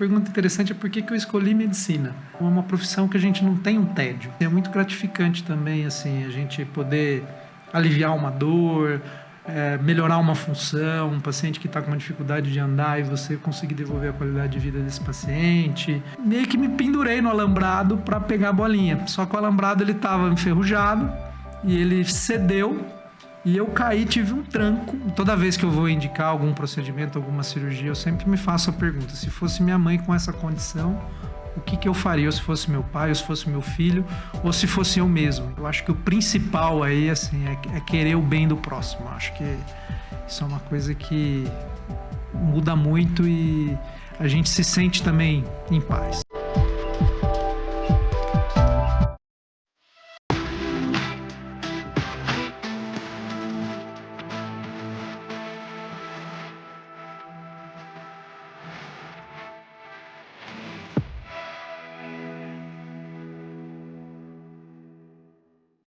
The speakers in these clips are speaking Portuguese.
pergunta interessante é por que eu escolhi medicina. É uma profissão que a gente não tem um tédio. É muito gratificante também, assim, a gente poder aliviar uma dor, melhorar uma função, um paciente que está com uma dificuldade de andar e você conseguir devolver a qualidade de vida desse paciente. Meio que me pendurei no alambrado para pegar a bolinha. Só que o alambrado ele estava enferrujado e ele cedeu. E eu caí, tive um tranco. Toda vez que eu vou indicar algum procedimento, alguma cirurgia, eu sempre me faço a pergunta: se fosse minha mãe com essa condição, o que eu faria? Ou se fosse meu pai, ou se fosse meu filho, ou se fosse eu mesmo. Eu acho que o principal aí, assim, é querer o bem do próximo. Eu acho que isso é uma coisa que muda muito e a gente se sente também em paz.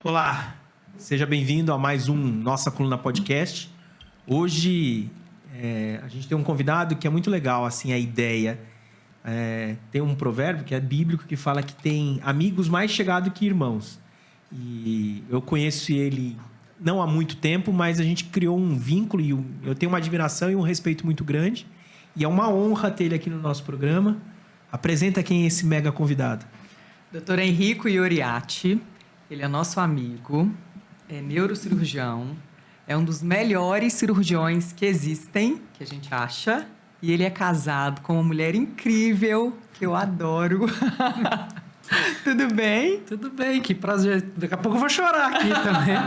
Olá, seja bem-vindo a mais um Nossa Coluna Podcast. Hoje a gente tem um convidado que é muito legal, assim, a ideia. Tem um provérbio que é bíblico que fala que tem amigos mais chegados que irmãos. E eu conheço ele não há muito tempo, mas a gente criou um vínculo e eu tenho uma admiração e um respeito muito grande. E é uma honra ter ele aqui no nosso programa. Apresenta quem é esse mega convidado. Dr. Henrico Ioriati. Ele é nosso amigo, é neurocirurgião, é um dos melhores cirurgiões que existem, que a gente acha, e ele é casado com uma mulher incrível, que eu adoro. Tudo bem? Tudo bem, que prazer. Daqui a pouco eu vou chorar aqui também.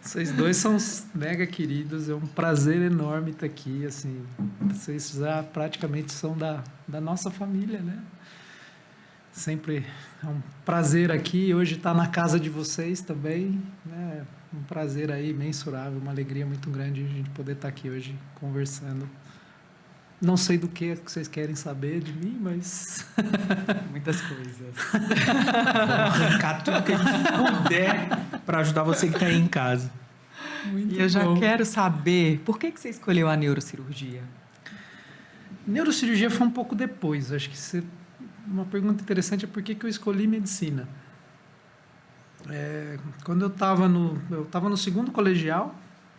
Vocês dois são mega queridos, é um prazer enorme estar aqui, assim. Vocês já praticamente são da nossa família, né? Sempre é um prazer aqui, hoje estar na casa de vocês também, né? Um prazer aí imensurável, uma alegria muito grande a gente poder estar aqui hoje conversando. Não sei do que vocês querem saber de mim, mas... Muitas coisas. Vamos arrancar tudo que a gente puder para ajudar você que está aí em casa. Muito e eu já quero saber, por que você escolheu a neurocirurgia? Neurocirurgia foi um pouco depois, acho que você... Uma pergunta interessante é por que eu escolhi medicina. Quando eu estava no segundo colegial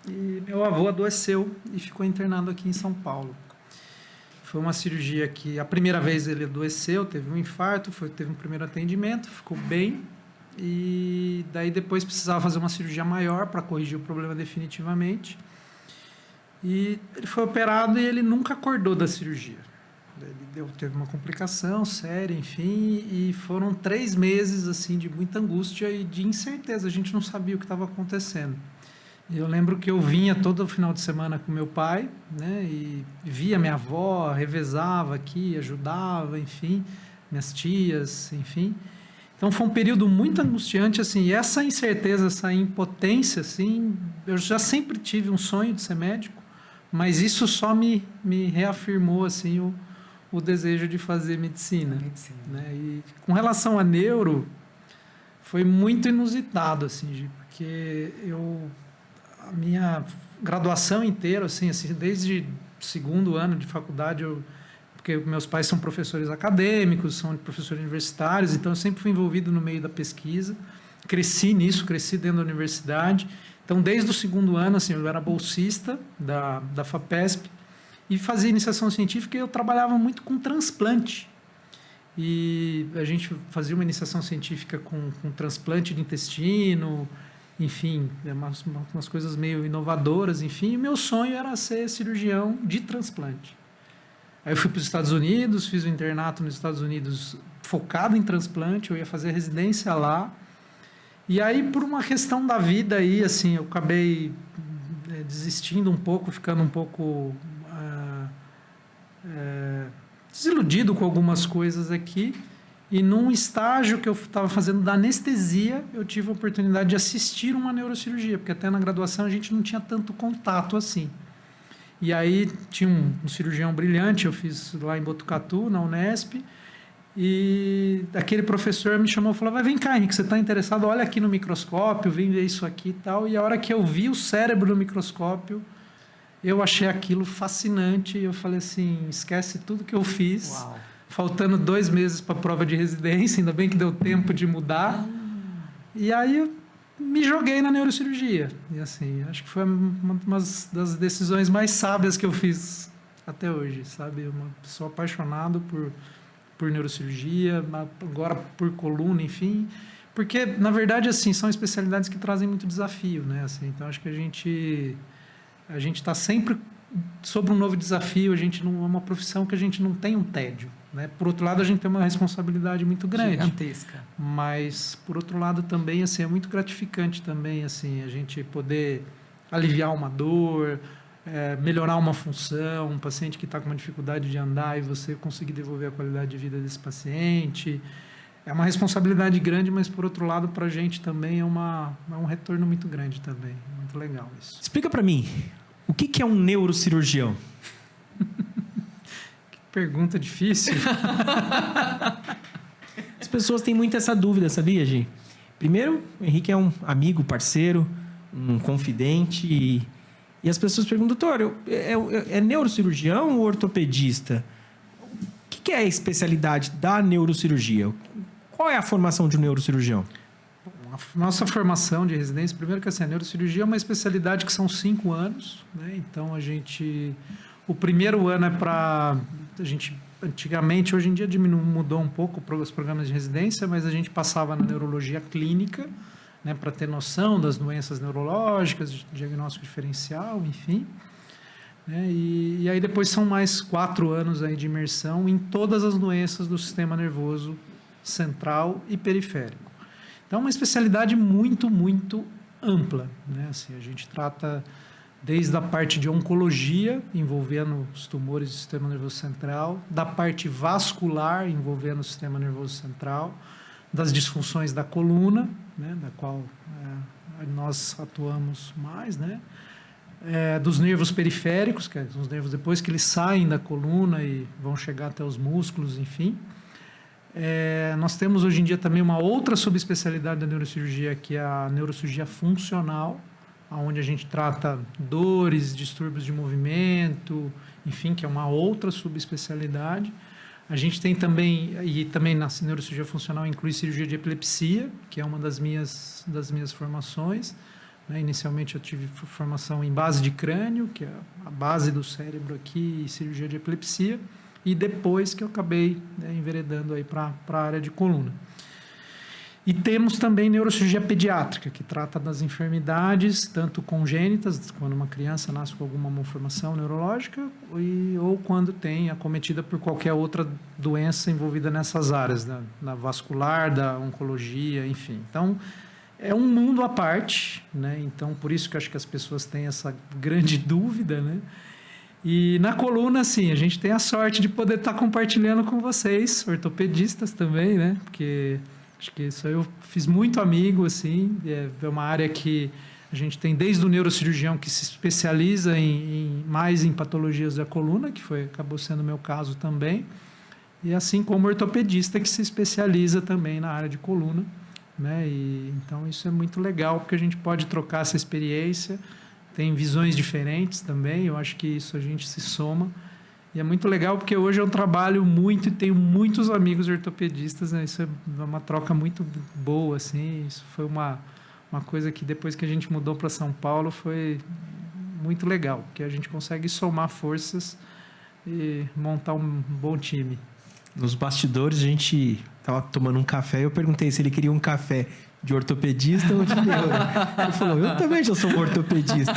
e meu avô adoeceu e ficou internado aqui em São Paulo. Foi uma cirurgia que a primeira vez ele adoeceu, teve um infarto, teve um primeiro atendimento, ficou bem e daí depois precisava fazer uma cirurgia maior para corrigir o problema definitivamente. E ele foi operado e ele nunca acordou da cirurgia. Ele teve uma complicação séria, enfim, e foram 3 meses assim, de muita angústia e de incerteza. A gente não sabia o que estava acontecendo. E eu lembro que eu vinha todo final de semana com meu pai, né, e via minha avó, revezava aqui, ajudava, enfim, minhas tias, enfim. Então foi um período muito angustiante, assim, e essa incerteza, essa impotência, assim, eu já sempre tive um sonho de ser médico, mas isso só me reafirmou, assim, o desejo de fazer medicina. Né? E com relação a neuro, foi muito inusitado, assim, porque a minha graduação inteira, assim, desde o segundo ano de faculdade, porque meus pais são professores acadêmicos, são professores universitários, então eu sempre fui envolvido no meio da pesquisa, cresci dentro da universidade. Então, desde o segundo ano, assim, eu era bolsista da FAPESP, e fazia iniciação científica e eu trabalhava muito com transplante. E a gente fazia uma iniciação científica com transplante de intestino, enfim, umas coisas meio inovadoras, enfim. E meu sonho era ser cirurgião de transplante. Aí eu fui para os Estados Unidos, fiz um internato nos Estados Unidos focado em transplante, eu ia fazer residência lá. E aí, por uma questão da vida aí, assim, eu acabei desistindo um pouco, ficando um pouco desiludido com algumas coisas aqui. E num estágio que eu estava fazendo da anestesia, eu tive a oportunidade de assistir uma neurocirurgia, porque até na graduação a gente não tinha tanto contato assim. E aí tinha um cirurgião brilhante, eu fiz lá em Botucatu, na Unesp, e aquele professor me chamou e falou: vem cá, Henrique, você está interessado? Olha aqui no microscópio, vem ver isso aqui e tal. E a hora que eu vi o cérebro no microscópio, Eu achei aquilo fascinante e eu falei assim, esquece tudo que eu fiz. Uau. Faltando 2 meses para a prova de residência, ainda bem que deu tempo de mudar. E aí eu me joguei na neurocirurgia. E assim, acho que foi uma das decisões mais sábias que eu fiz até hoje, sabe? Uma pessoa apaixonada por neurocirurgia, agora por coluna, enfim. Porque, na verdade, assim, são especialidades que trazem muito desafio, né? Assim, então, acho que a gente está sempre sobre um novo desafio. A gente não é uma profissão que a gente não tem um tédio, né? Por outro lado, a gente tem uma responsabilidade muito grande. Gigantesca. Mas, por outro lado, também assim, é muito gratificante também assim, a gente poder aliviar uma dor, melhorar uma função, um paciente que está com uma dificuldade de andar e você conseguir devolver a qualidade de vida desse paciente. É uma responsabilidade grande, mas, por outro lado, para a gente também é um retorno muito grande também. Muito legal isso. Explica para mim, o que é um neurocirurgião? Pergunta difícil. As pessoas têm muito essa dúvida, sabia, Gi? Primeiro, o Henrique é um amigo, parceiro, um confidente. E as pessoas perguntam, doutor, é neurocirurgião ou ortopedista? O que é a especialidade da neurocirurgia? Qual é a formação de um neurocirurgião? A nossa formação de residência, primeiro que assim, a neurocirurgia é uma especialidade que são 5 anos, né? Então, o primeiro ano é para... Antigamente, hoje em dia mudou um pouco os programas de residência, mas a gente passava na neurologia clínica, né, para ter noção das doenças neurológicas, diagnóstico diferencial, enfim. Né? E aí depois são mais 4 anos aí de imersão em todas as doenças do sistema nervoso central e periférico. Então, é uma especialidade muito, muito ampla, né? Assim, a gente trata desde a parte de oncologia, envolvendo os tumores do sistema nervoso central, da parte vascular, envolvendo o sistema nervoso central, das disfunções da coluna, né, da qual nós atuamos mais, né, dos nervos periféricos, que são os nervos depois que eles saem da coluna e vão chegar até os músculos, enfim. Nós temos hoje em dia também uma outra subespecialidade da neurocirurgia, que é a neurocirurgia funcional, onde a gente trata dores, distúrbios de movimento, enfim, que é uma outra subespecialidade. A gente tem também, e também na neurocirurgia funcional inclui cirurgia de epilepsia, que é uma das minhas formações. Né? Inicialmente eu tive formação em base de crânio, que é a base do cérebro aqui, e cirurgia de epilepsia, e depois que eu acabei, né, enveredando aí para a área de coluna. E temos também neurocirurgia pediátrica, que trata das enfermidades, tanto congênitas, quando uma criança nasce com alguma malformação neurológica, ou quando tem acometida por qualquer outra doença envolvida nessas áreas, na vascular, da oncologia, enfim. Então, é um mundo à parte, né? Então, por isso que eu acho que as pessoas têm essa grande dúvida, né? E na coluna, assim, a gente tem a sorte de poder estar compartilhando com vocês, ortopedistas também, né? Porque... acho que isso eu fiz muito amigo, assim, é uma área que a gente tem desde o neurocirurgião que se especializa mais em patologias da coluna, que acabou sendo o meu caso também, e assim como o ortopedista que se especializa também na área de coluna, né? E, então isso é muito legal, porque a gente pode trocar essa experiência, tem visões diferentes também, eu acho que isso a gente se soma. E é muito legal porque hoje eu trabalho muito e tenho muitos amigos ortopedistas, né? Isso é uma troca muito boa, assim. Isso foi uma coisa que depois que a gente mudou para São Paulo foi muito legal, porque a gente consegue somar forças e montar um bom time. Nos bastidores, a gente estava tomando um café e eu perguntei se ele queria um café de ortopedista ou de neuro. Ele falou, eu também já sou um ortopedista.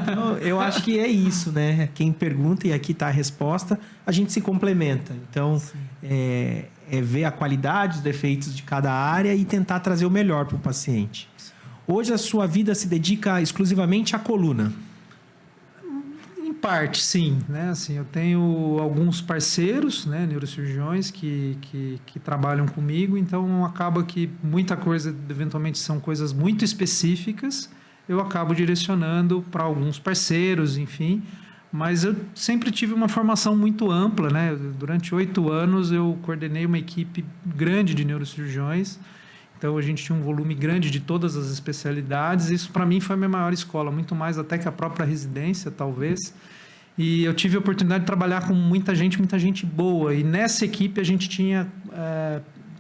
Então, eu acho que é isso, né? Quem pergunta, e aqui está a resposta, a gente se complementa. Então, é ver a qualidade, os defeitos de cada área e tentar trazer o melhor para o paciente. Hoje, a sua vida se dedica exclusivamente à coluna? Em parte, sim, né? Assim, eu tenho alguns parceiros, né, neurocirurgiões que trabalham comigo, então acaba que muita coisa, eventualmente são coisas muito específicas, eu acabo direcionando para alguns parceiros, enfim, mas eu sempre tive uma formação muito ampla, né? Durante 8 anos eu coordenei uma equipe grande de neurocirurgiões, Então, a gente tinha um volume grande de todas as especialidades. Isso, para mim, foi a minha maior escola, muito mais até que a própria residência, talvez. E eu tive a oportunidade de trabalhar com muita gente boa. E nessa equipe, a gente tinha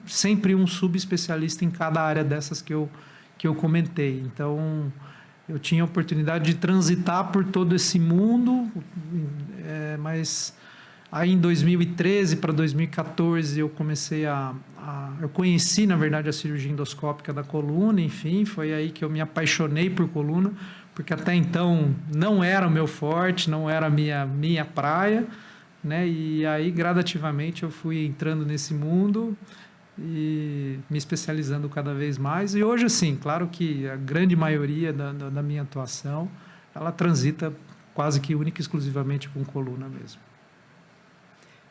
sempre um subespecialista em cada área dessas que eu comentei. Então, eu tinha a oportunidade de transitar por todo esse mundo, mas aí em 2013 para 2014 eu comecei eu conheci, na verdade, a cirurgia endoscópica da coluna, enfim, foi aí que eu me apaixonei por coluna, porque até então não era o meu forte, não era a minha praia, né? E aí, gradativamente, eu fui entrando nesse mundo e me especializando cada vez mais. E hoje, assim, claro que a grande maioria da minha atuação, ela transita quase que única e exclusivamente com coluna mesmo.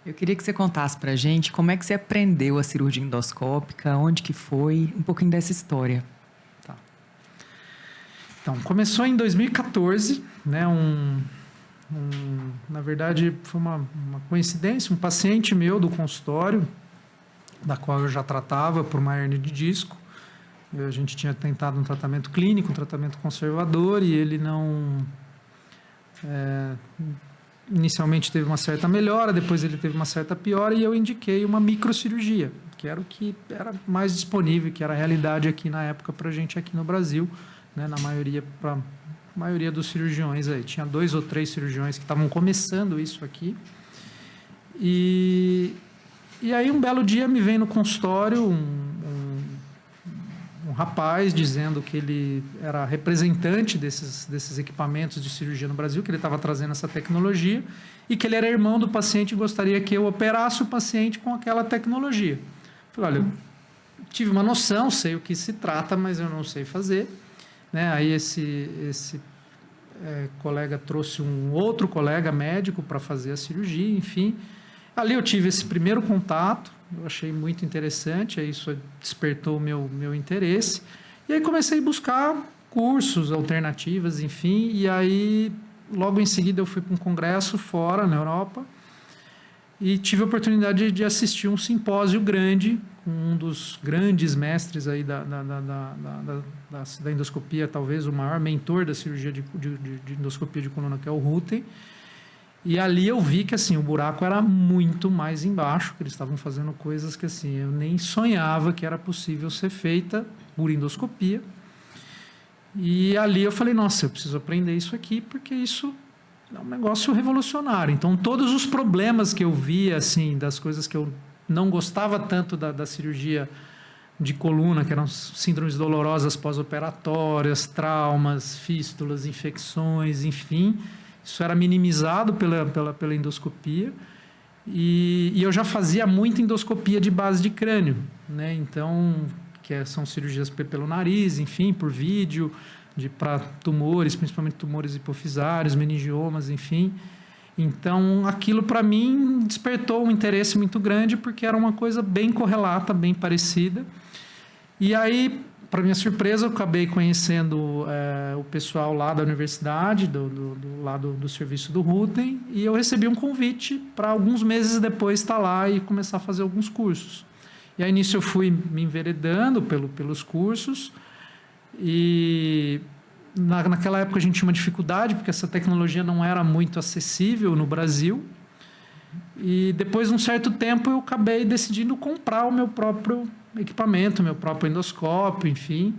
Eu queria que você contasse pra gente como é que você aprendeu a cirurgia endoscópica, onde que foi, um pouquinho dessa história. Tá. Então, começou em 2014, né? Na verdade, foi uma coincidência, um paciente meu do consultório, da qual eu já tratava por uma hérnia de disco. A gente tinha tentado um tratamento clínico, um tratamento conservador, e ele não... inicialmente teve uma certa melhora, depois ele teve uma certa piora, e eu indiquei uma microcirurgia, que era o que era mais disponível, que era a realidade aqui na época para a gente aqui no Brasil, né? Para a maioria dos cirurgiões aí. Tinha 2 ou 3 cirurgiões que estavam começando isso aqui. E aí, um belo dia, me vem no consultório um rapaz dizendo que ele era representante desses equipamentos de cirurgia no Brasil, que ele estava trazendo essa tecnologia e que ele era irmão do paciente e gostaria que eu operasse o paciente com aquela tecnologia. Eu falei, olha, tive uma noção, sei o que se trata, mas eu não sei fazer. Né? Aí esse colega trouxe um outro colega médico para fazer a cirurgia, enfim. Ali eu tive esse primeiro contato, eu achei muito interessante, aí isso despertou o meu interesse. E aí comecei a buscar cursos, alternativas, enfim. E aí, logo em seguida, eu fui para um congresso fora, na Europa, e tive a oportunidade de assistir um simpósio grande, com um dos grandes mestres aí da endoscopia, talvez o maior mentor da cirurgia de endoscopia de coluna, que é o Rutten. E ali eu vi que assim, o buraco era muito mais embaixo, que eles estavam fazendo coisas que assim, eu nem sonhava que era possível ser feita por endoscopia. E ali eu falei, nossa, eu preciso aprender isso aqui, porque isso é um negócio revolucionário. Então, todos os problemas que eu via, assim, das coisas que eu não gostava tanto da cirurgia de coluna, que eram síndromes dolorosas pós-operatórias, traumas, fístulas, infecções, enfim... Isso era minimizado pela endoscopia e eu já fazia muita endoscopia de base de crânio, né? Então, são cirurgias pelo nariz, enfim, por vídeo, para tumores, principalmente tumores hipofisários, meningiomas, enfim. Então, aquilo para mim despertou um interesse muito grande porque era uma coisa bem correlata, bem parecida. E aí, para minha surpresa, eu acabei conhecendo o pessoal lá da universidade, do lado do serviço do Rutten, e eu recebi um convite para alguns meses depois estar lá e começar a fazer alguns cursos. E aí, nisso, eu fui me enveredando pelos cursos, e naquela época a gente tinha uma dificuldade, porque essa tecnologia não era muito acessível no Brasil, e depois de um certo tempo eu acabei decidindo comprar o meu próprio equipamento, meu próprio endoscópio, enfim.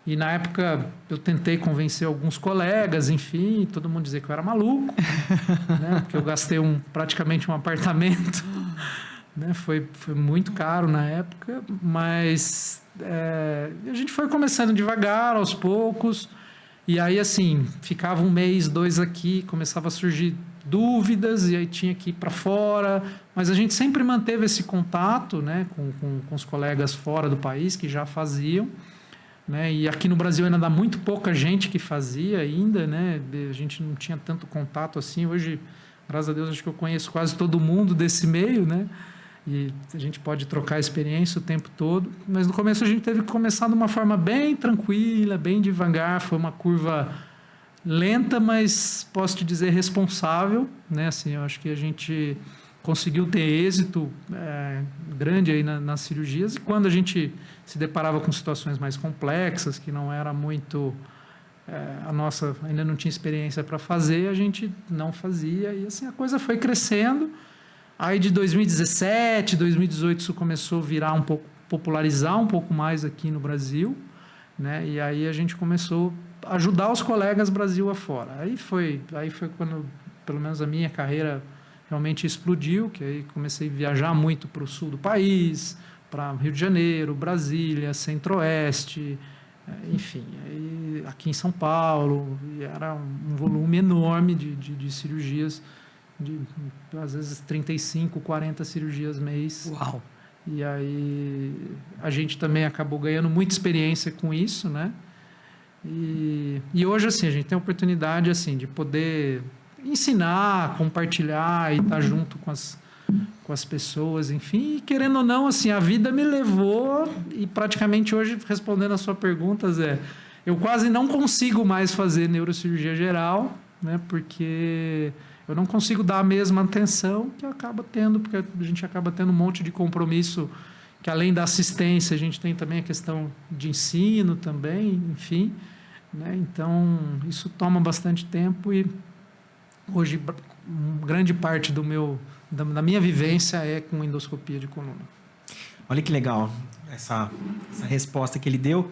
E na época eu tentei convencer alguns colegas, enfim, todo mundo dizia que eu era maluco, né? Porque eu gastei praticamente um apartamento, né? Foi muito caro na época, mas a gente foi começando devagar, aos poucos, e aí assim, ficava 1 mês, 2 aqui, começava a surgir dúvidas e aí tinha que ir para fora, mas a gente sempre manteve esse contato, né, com os colegas fora do país que já faziam, né, e aqui no Brasil ainda dá muito pouca gente que fazia ainda, né, a gente não tinha tanto contato assim. Hoje, graças a Deus, acho que eu conheço quase todo mundo desse meio, né, e a gente pode trocar experiência o tempo todo, mas no começo a gente teve que começar de uma forma bem tranquila, bem devagar, foi uma curva lenta, mas posso te dizer responsável, né? Assim, eu acho que a gente conseguiu ter êxito grande aí nas cirurgias. E quando a gente se deparava com situações mais complexas, que não era muito... a nossa ainda não tinha experiência para fazer, a gente não fazia. E assim a coisa foi crescendo. Aí de 2017, 2018, isso começou a virar um pouco, popularizar um pouco mais aqui no Brasil, né? E aí a gente começou a ajudar os colegas Brasil afora. Aí foi quando, pelo menos a minha carreira realmente explodiu, que aí comecei a viajar muito para o sul do país, para Rio de Janeiro, Brasília, Centro-Oeste, enfim, aí aqui em São Paulo, e era um volume enorme de cirurgias, às vezes 35, 40 cirurgias mês. Uau! E aí a gente também acabou ganhando muita experiência com isso, né? E hoje, assim, a gente tem a oportunidade, assim, de poder ensinar, compartilhar e estar junto com as pessoas, enfim. E querendo ou não, assim, a vida me levou e praticamente hoje, respondendo a sua pergunta, Zé, eu quase não consigo mais fazer neurocirurgia geral, né? Porque eu não consigo dar a mesma atenção que acaba tendo, porque a gente acaba tendo um monte de compromisso, que além da assistência, a gente tem também a questão de ensino também, enfim, né? Então, isso toma bastante tempo e hoje, grande parte da minha vivência é com endoscopia de coluna. Olha que legal essa resposta que ele deu.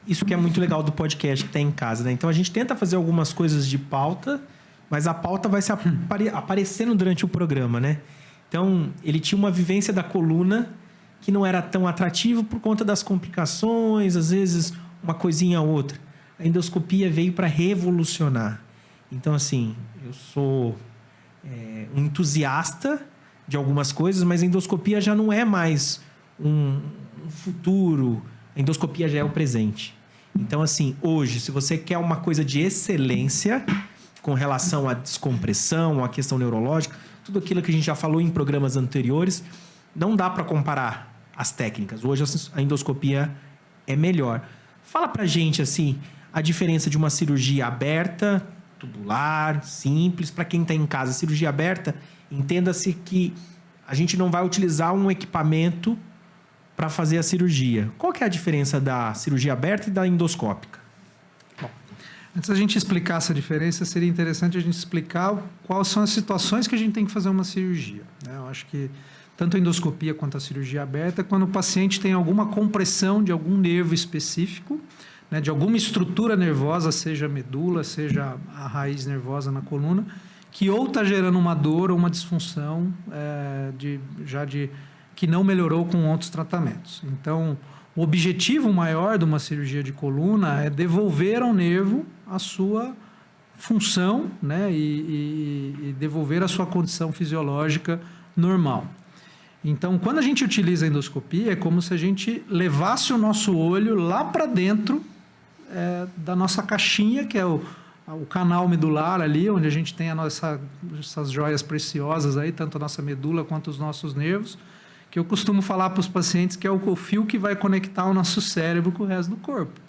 Isso que é muito legal do podcast que está em casa, né? Então, a gente tenta fazer algumas coisas de pauta, mas a pauta vai se aparecendo durante o programa, né? Então, ele tinha uma vivência da coluna que não era tão atrativo por conta das complicações, às vezes uma coisinha ou outra. A endoscopia veio para revolucionar. Então, assim, eu sou um entusiasta de algumas coisas, mas a endoscopia já não é mais um futuro. A endoscopia já é o presente. Então, assim, hoje, se você quer uma coisa de excelência com relação à descompressão, à questão neurológica, tudo aquilo que a gente já falou em programas anteriores, não dá para comparar as técnicas. Hoje a endoscopia é melhor. Fala pra gente, assim, a diferença de uma cirurgia aberta, tubular, simples. Para quem está em casa, cirurgia aberta, entenda-se que a gente não vai utilizar um equipamento para fazer a cirurgia. Qual que é a diferença da cirurgia aberta e da endoscópica? Bom, antes da gente explicar essa diferença, seria interessante a gente explicar quais são as situações que a gente tem que fazer uma cirurgia, né? Eu acho que tanto a endoscopia quanto a cirurgia aberta, quando o paciente tem alguma compressão de algum nervo específico, né, de alguma estrutura nervosa, seja a medula, seja a raiz nervosa na coluna, que ou está gerando uma dor ou uma disfunção que não melhorou com outros tratamentos. Então, o objetivo maior de uma cirurgia de coluna é devolver ao nervo a sua função, né, e devolver a sua condição fisiológica normal. Então, quando a gente utiliza a endoscopia, é como se a gente levasse o nosso olho lá para dentro da nossa caixinha, que é o canal medular ali, onde a gente tem essas joias preciosas aí, tanto a nossa medula quanto os nossos nervos, que eu costumo falar para os pacientes que é o fio que vai conectar o nosso cérebro com o resto do corpo.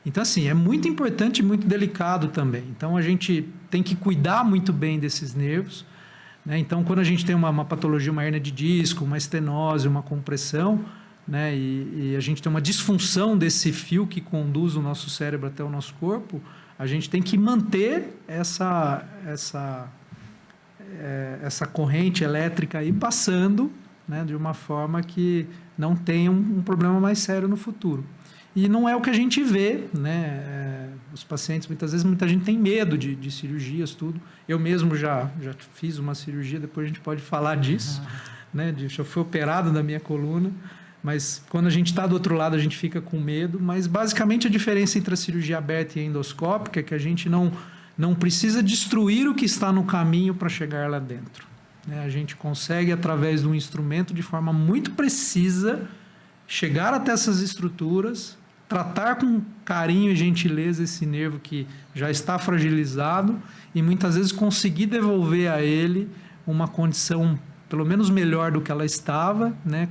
Então, assim, é muito importante e muito delicado também. Então, a gente tem que cuidar muito bem desses nervos, né? Então, quando a gente tem uma patologia, uma hérnia de disco, uma estenose, uma compressão, né, e a gente tem uma disfunção desse fio que conduz o nosso cérebro até o nosso corpo, a gente tem que manter essa corrente elétrica aí passando, né, de uma forma que não tenha um problema mais sério no futuro. E não é o que a gente vê, né? Os pacientes, muitas vezes, muita gente tem medo de cirurgias, tudo. Eu mesmo já fiz uma cirurgia, depois a gente pode falar disso, né? Já fui operado da minha coluna, mas quando a gente está do outro lado, a gente fica com medo. Mas, basicamente, a diferença entre a cirurgia aberta e a endoscópica é que a gente não precisa destruir o que está no caminho para chegar lá dentro, né? A gente consegue, através de um instrumento, de forma muito precisa, chegar até essas estruturas, tratar com carinho e gentileza esse nervo que já está fragilizado e muitas vezes conseguir devolver a ele uma condição pelo menos melhor do que ela estava, né?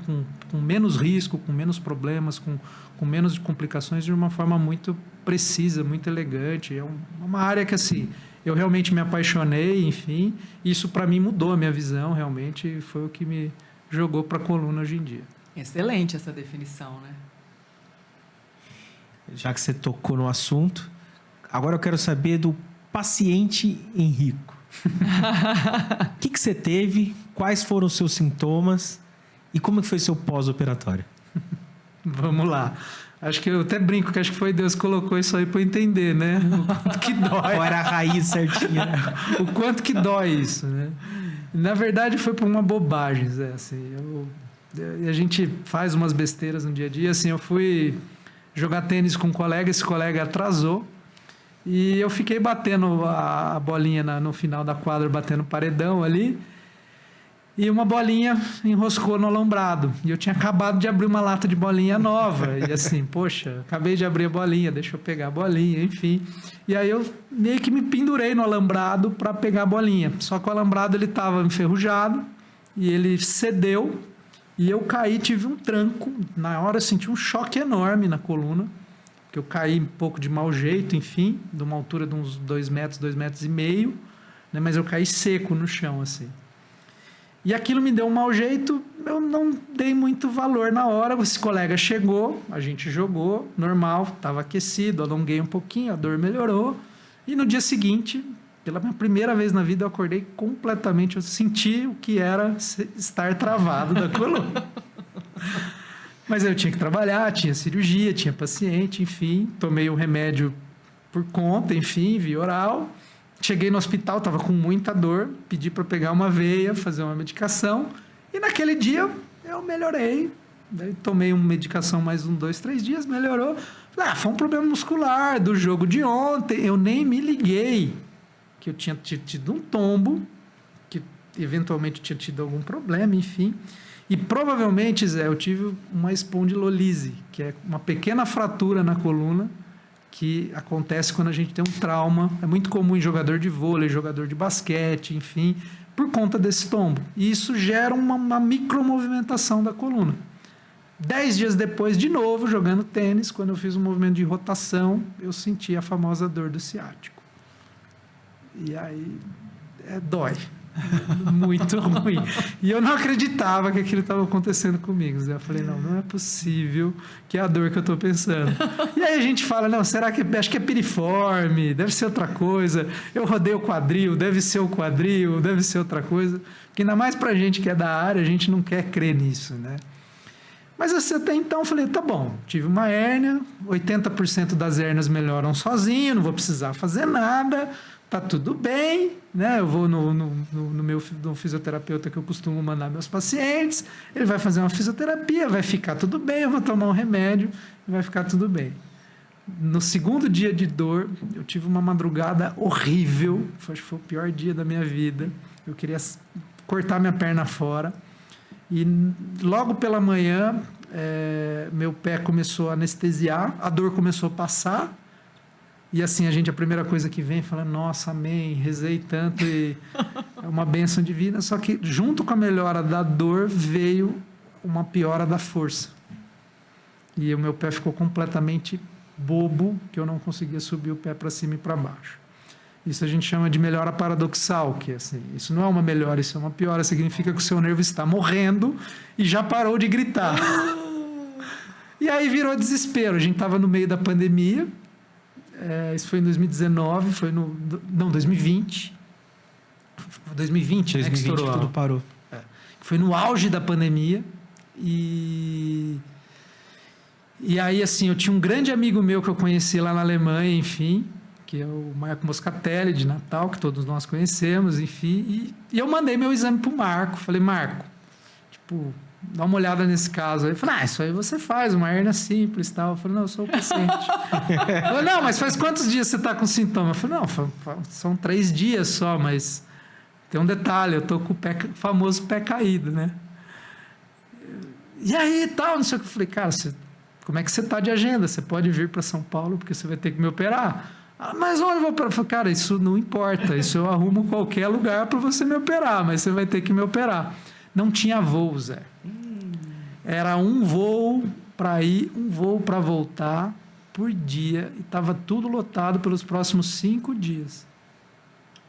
Com menos risco, com menos problemas, com menos complicações, de uma forma muito precisa, muito elegante. É uma área que, assim, eu realmente me apaixonei, enfim. Isso para mim mudou a minha visão, realmente foi o que me jogou para a coluna hoje em dia. Excelente essa definição, né? Já que você tocou no assunto, agora eu quero saber do paciente Henrico. O que você teve? Quais foram os seus sintomas? E como foi seu pós-operatório? Vamos lá. Acho que eu até brinco que acho que foi Deus que colocou isso aí para eu entender, né? O quanto que dói. Qual era a raiz certinha? Né? O quanto que dói isso, né? Na verdade foi por uma bobagem, Zé, assim. A gente faz umas besteiras no dia a dia, assim, eu fui jogar tênis com um colega, esse colega atrasou e eu fiquei batendo a bolinha no final da quadra, batendo paredão ali. E uma bolinha enroscou no alambrado. E eu tinha acabado de abrir uma lata de bolinha nova. E assim, poxa, acabei de abrir a bolinha, deixa eu pegar a bolinha, enfim. E aí eu meio que me pendurei no alambrado para pegar a bolinha. Só que o alambrado ele estava enferrujado e ele cedeu. E eu caí, tive um tranco. Na hora eu senti um choque enorme na coluna. Que eu caí um pouco de mau jeito, enfim, de uma altura de uns 2 metros, 2,5 metros, né? Mas eu caí seco no chão, assim. E aquilo me deu um mau jeito, eu não dei muito valor na hora. Esse colega chegou, a gente jogou, normal, estava aquecido, alonguei um pouquinho, a dor melhorou. E no dia seguinte, pela minha primeira vez na vida, eu acordei completamente, eu senti o que era estar travado da coluna. Mas eu tinha que trabalhar, tinha cirurgia, tinha paciente, enfim, tomei o remédio por conta, enfim, via oral. Cheguei no hospital, estava com muita dor, pedi para pegar uma veia, fazer uma medicação. E naquele dia eu melhorei. Daí tomei uma medicação mais 1, 2, 3 dias, melhorou. Falei, foi um problema muscular do jogo de ontem. Eu nem me liguei que eu tinha tido um tombo, que eventualmente tinha tido algum problema, enfim. E provavelmente, Zé, eu tive uma espondilolise, que é uma pequena fratura na coluna, que acontece quando a gente tem um trauma. É muito comum em jogador de vôlei, jogador de basquete, enfim, por conta desse tombo. E isso gera uma micromovimentação da coluna. 10 dias depois, de novo, jogando tênis, quando eu fiz um movimento de rotação, eu senti a famosa dor do ciático. E aí, dói. Muito ruim. E eu não acreditava que aquilo estava acontecendo comigo. Eu falei, não é possível que é a dor que eu estou pensando. E aí a gente fala, não, será que acho que é piriforme, deve ser outra coisa. Eu rodei o quadril, deve ser o quadril, deve ser outra coisa. Porque ainda mais pra gente que é da área, a gente não quer crer nisso, né? Mas assim, até então eu falei, tá bom, tive uma hérnia, 80% das hérnias melhoram sozinho, não vou precisar fazer nada, tá tudo bem, né? Eu vou no fisioterapeuta que eu costumo mandar meus pacientes, ele vai fazer uma fisioterapia, vai ficar tudo bem, eu vou tomar um remédio e vai ficar tudo bem. No segundo dia de dor, eu tive uma madrugada horrível, acho que foi o pior dia da minha vida, eu queria cortar minha perna fora, e logo pela manhã, meu pé começou a anestesiar, a dor começou a passar, e assim, a primeira coisa que vem, fala, nossa, amém, rezei tanto, e é uma bênção divina. Só que junto com a melhora da dor, veio uma piora da força. E o meu pé ficou completamente bobo, que eu não conseguia subir o pé para cima e para baixo. Isso a gente chama de melhora paradoxal, que assim, isso não é uma melhora, isso é uma piora, significa que o seu nervo está morrendo e já parou de gritar. E aí virou desespero, a gente estava no meio da pandemia, isso foi em 2019, 2020. 2020, né, que estourou. Tudo parou. Foi no auge da pandemia. E aí, assim, eu tinha um grande amigo meu que eu conheci lá na Alemanha, enfim, que é o Marco Moscatelli, de Natal, que todos nós conhecemos, enfim. E eu mandei meu exame pro Marco. Falei, Marco, dá uma olhada nesse caso. Ele falou, isso aí você faz, uma hérnia simples e tal. Eu falei, não, eu sou o paciente. Ele falou, não, mas faz quantos dias você está com sintoma? Eu falei, não, são 3 dias só, mas tem um detalhe, eu estou com o famoso pé caído, né? E aí, tal, não sei o que. Eu falei, cara, como é que você está de agenda? Você pode vir para São Paulo, porque você vai ter que me operar. Mas onde eu vou operar? Eu falei, cara, isso não importa, isso eu arrumo qualquer lugar para você me operar, mas você vai ter que me operar. Não tinha voo, Zé. Era um voo para ir, um voo para voltar por dia. E estava tudo lotado pelos próximos 5 dias.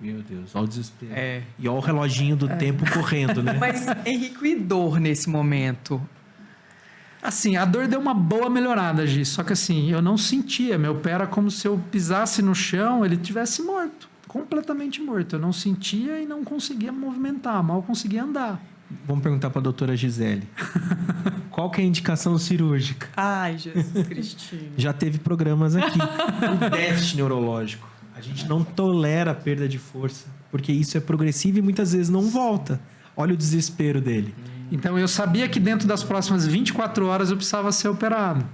Meu Deus, olha o desespero. É. E olha o reloginho do tempo correndo, né? Mas, Henrico, e dor nesse momento? Assim, a dor deu uma boa melhorada, Gi. Só que assim, eu não sentia. Meu pé era como se eu pisasse no chão, ele tivesse morto. Completamente morto. Eu não sentia e não conseguia movimentar. Mal conseguia andar. Vamos perguntar para a doutora Gisele. Qual que é a indicação cirúrgica? Ai, Jesus Cristina. Já teve programas aqui. O déficit neurológico. A gente não tolera a perda de força, porque isso é progressivo e muitas vezes não volta. Olha o desespero dele. Então eu sabia que dentro das próximas 24 horas eu precisava ser operado.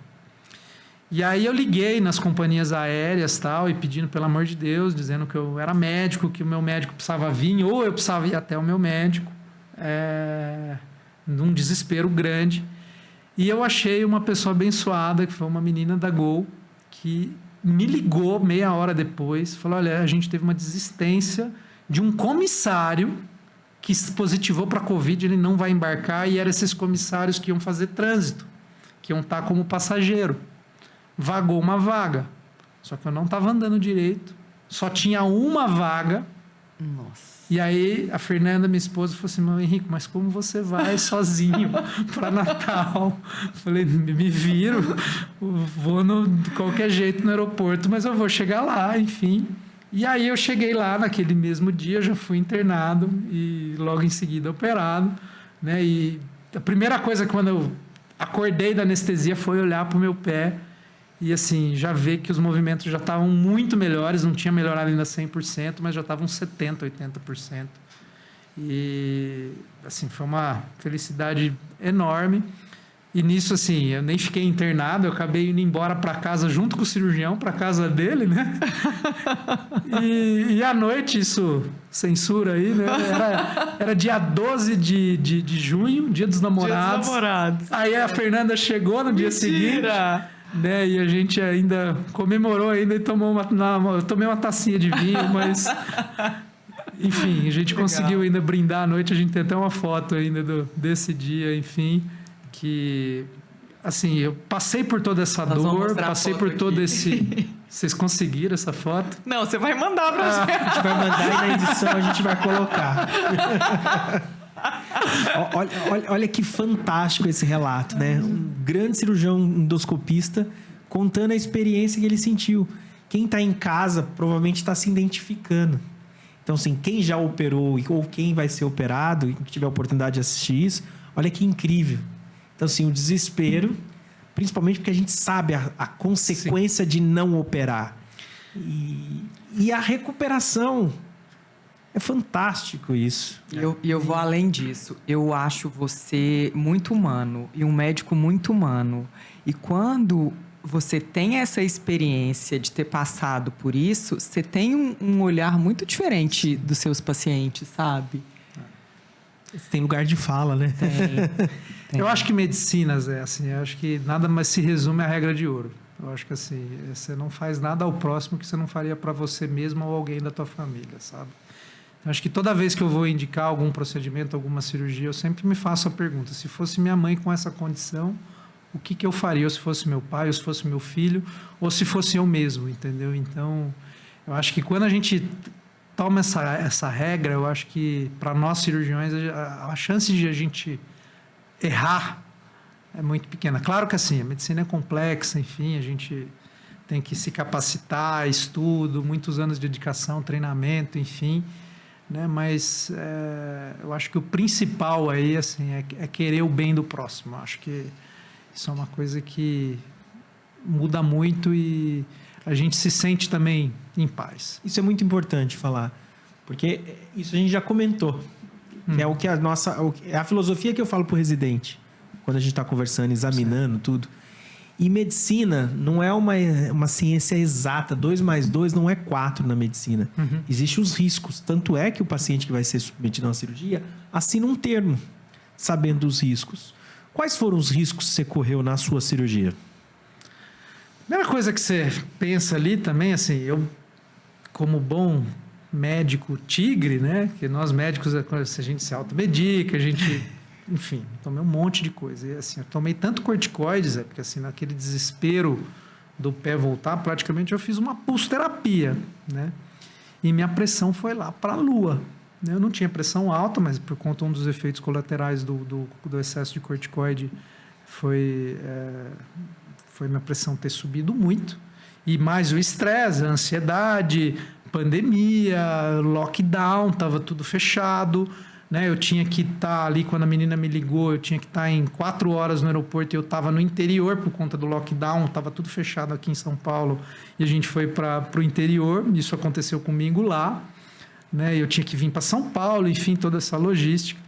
E aí eu liguei nas companhias aéreas tal, e pedindo pelo amor de Deus, dizendo que eu era médico, que o meu médico precisava vir, ou eu precisava ir até o meu médico, num desespero grande. E eu achei uma pessoa abençoada, que foi uma menina da Gol, que me ligou meia hora depois, falou: olha, a gente teve uma desistência de um comissário que se positivou para a Covid, ele não vai embarcar, e eram esses comissários que iam fazer trânsito, que iam estar como passageiro. Vagou uma vaga, só que eu não estava andando direito, só tinha uma vaga. Nossa. E aí a Fernanda, minha esposa, falou assim: meu Henrique, mas como você vai sozinho para Natal? Falei: me viro, vou de qualquer jeito no aeroporto, mas eu vou chegar lá, enfim. E aí eu cheguei lá naquele mesmo dia, já fui internado e logo em seguida operado, né? E a primeira coisa quando eu acordei da anestesia foi olhar para o meu pé e assim, já ver que os movimentos já estavam muito melhores, não tinha melhorado ainda 100%, mas já estavam 70%, 80%. E assim, foi uma felicidade enorme. E nisso, assim, eu nem fiquei internado, eu acabei indo embora para casa junto com o cirurgião, para casa dele, né? E à noite, isso, censura aí, né? Era dia 12 de junho, dia dos namorados. Dia dos namorados. Aí a Fernanda chegou no dia seguinte, né? E a gente ainda comemorou ainda e tomou eu tomei uma tacinha de vinho, mas... Enfim, a gente conseguiu ainda brindar à noite, a gente tem até uma foto ainda desse dia, enfim... que, assim, eu passei por toda essa dor, passei por todo esse... Vocês conseguiram essa foto? Não, você vai mandar pra gente. A gente vai mandar e na edição a gente vai colocar. Olha que fantástico esse relato, né? Um grande cirurgião endoscopista contando a experiência que ele sentiu. Quem está em casa provavelmente está se identificando. Então, assim, quem já operou ou quem vai ser operado e que tiver a oportunidade de assistir isso, olha que incrível. Então, assim, o desespero, principalmente porque a gente sabe a consequência Sim. de não operar. E a recuperação. É fantástico isso. E eu vou além disso. Eu acho você muito humano e um médico muito humano. E quando você tem essa experiência de ter passado por isso, você tem um olhar muito diferente dos seus pacientes, sabe? Você tem lugar de fala, né? Tem. Eu acho que medicinas assim, eu acho que nada mais se resume à regra de ouro. Eu acho que assim, você não faz nada ao próximo que você não faria para você mesmo ou alguém da tua família, sabe? Eu acho que toda vez que eu vou indicar algum procedimento, alguma cirurgia, eu sempre me faço a pergunta: se fosse minha mãe com essa condição, o que eu faria? Ou se fosse meu pai, ou se fosse meu filho, ou se fosse eu mesmo, entendeu? Então, eu acho que quando a gente toma essa regra, eu acho que para nós cirurgiões a chance de a gente errar é muito pequena. Claro que assim, a medicina é complexa, enfim, a gente tem que se capacitar, estudo, muitos anos de dedicação, treinamento, enfim, né? Mas eu acho que o principal aí assim, é querer o bem do próximo. Eu acho que isso é uma coisa que muda muito e a gente se sente também em paz. Isso é muito importante falar, porque isso a gente já comentou. É o que é a filosofia que eu falo para o residente, quando a gente está conversando, examinando tudo. E medicina não é uma ciência exata. 2 mais 2 não é 4 na medicina. Uhum. Existem os riscos. Tanto é que o paciente que vai ser submetido a uma cirurgia assina um termo, sabendo dos riscos. Quais foram os riscos que você correu na sua cirurgia? A primeira coisa que você pensa ali também, assim, eu, como bom médico tigre, né? Que nós médicos, a gente se automedica, a gente... Enfim, tomei um monte de coisa. E, assim, eu tomei tanto corticoides, porque assim, naquele desespero do pé voltar, praticamente eu fiz uma pulsoterapia, né? e minha pressão foi lá para a lua. Eu não tinha pressão alta, mas por conta de um dos efeitos colaterais do excesso de corticoide foi minha pressão ter subido muito. E mais o estresse, a ansiedade, pandemia, lockdown, estava tudo fechado. Né? Eu tinha que estar ali, quando a menina me ligou, eu tinha que estar em 4 horas no aeroporto e eu estava no interior por conta do lockdown, estava tudo fechado aqui em São Paulo e a gente foi para o interior. Isso aconteceu comigo lá. Né? Eu tinha que vir para São Paulo, enfim, toda essa logística.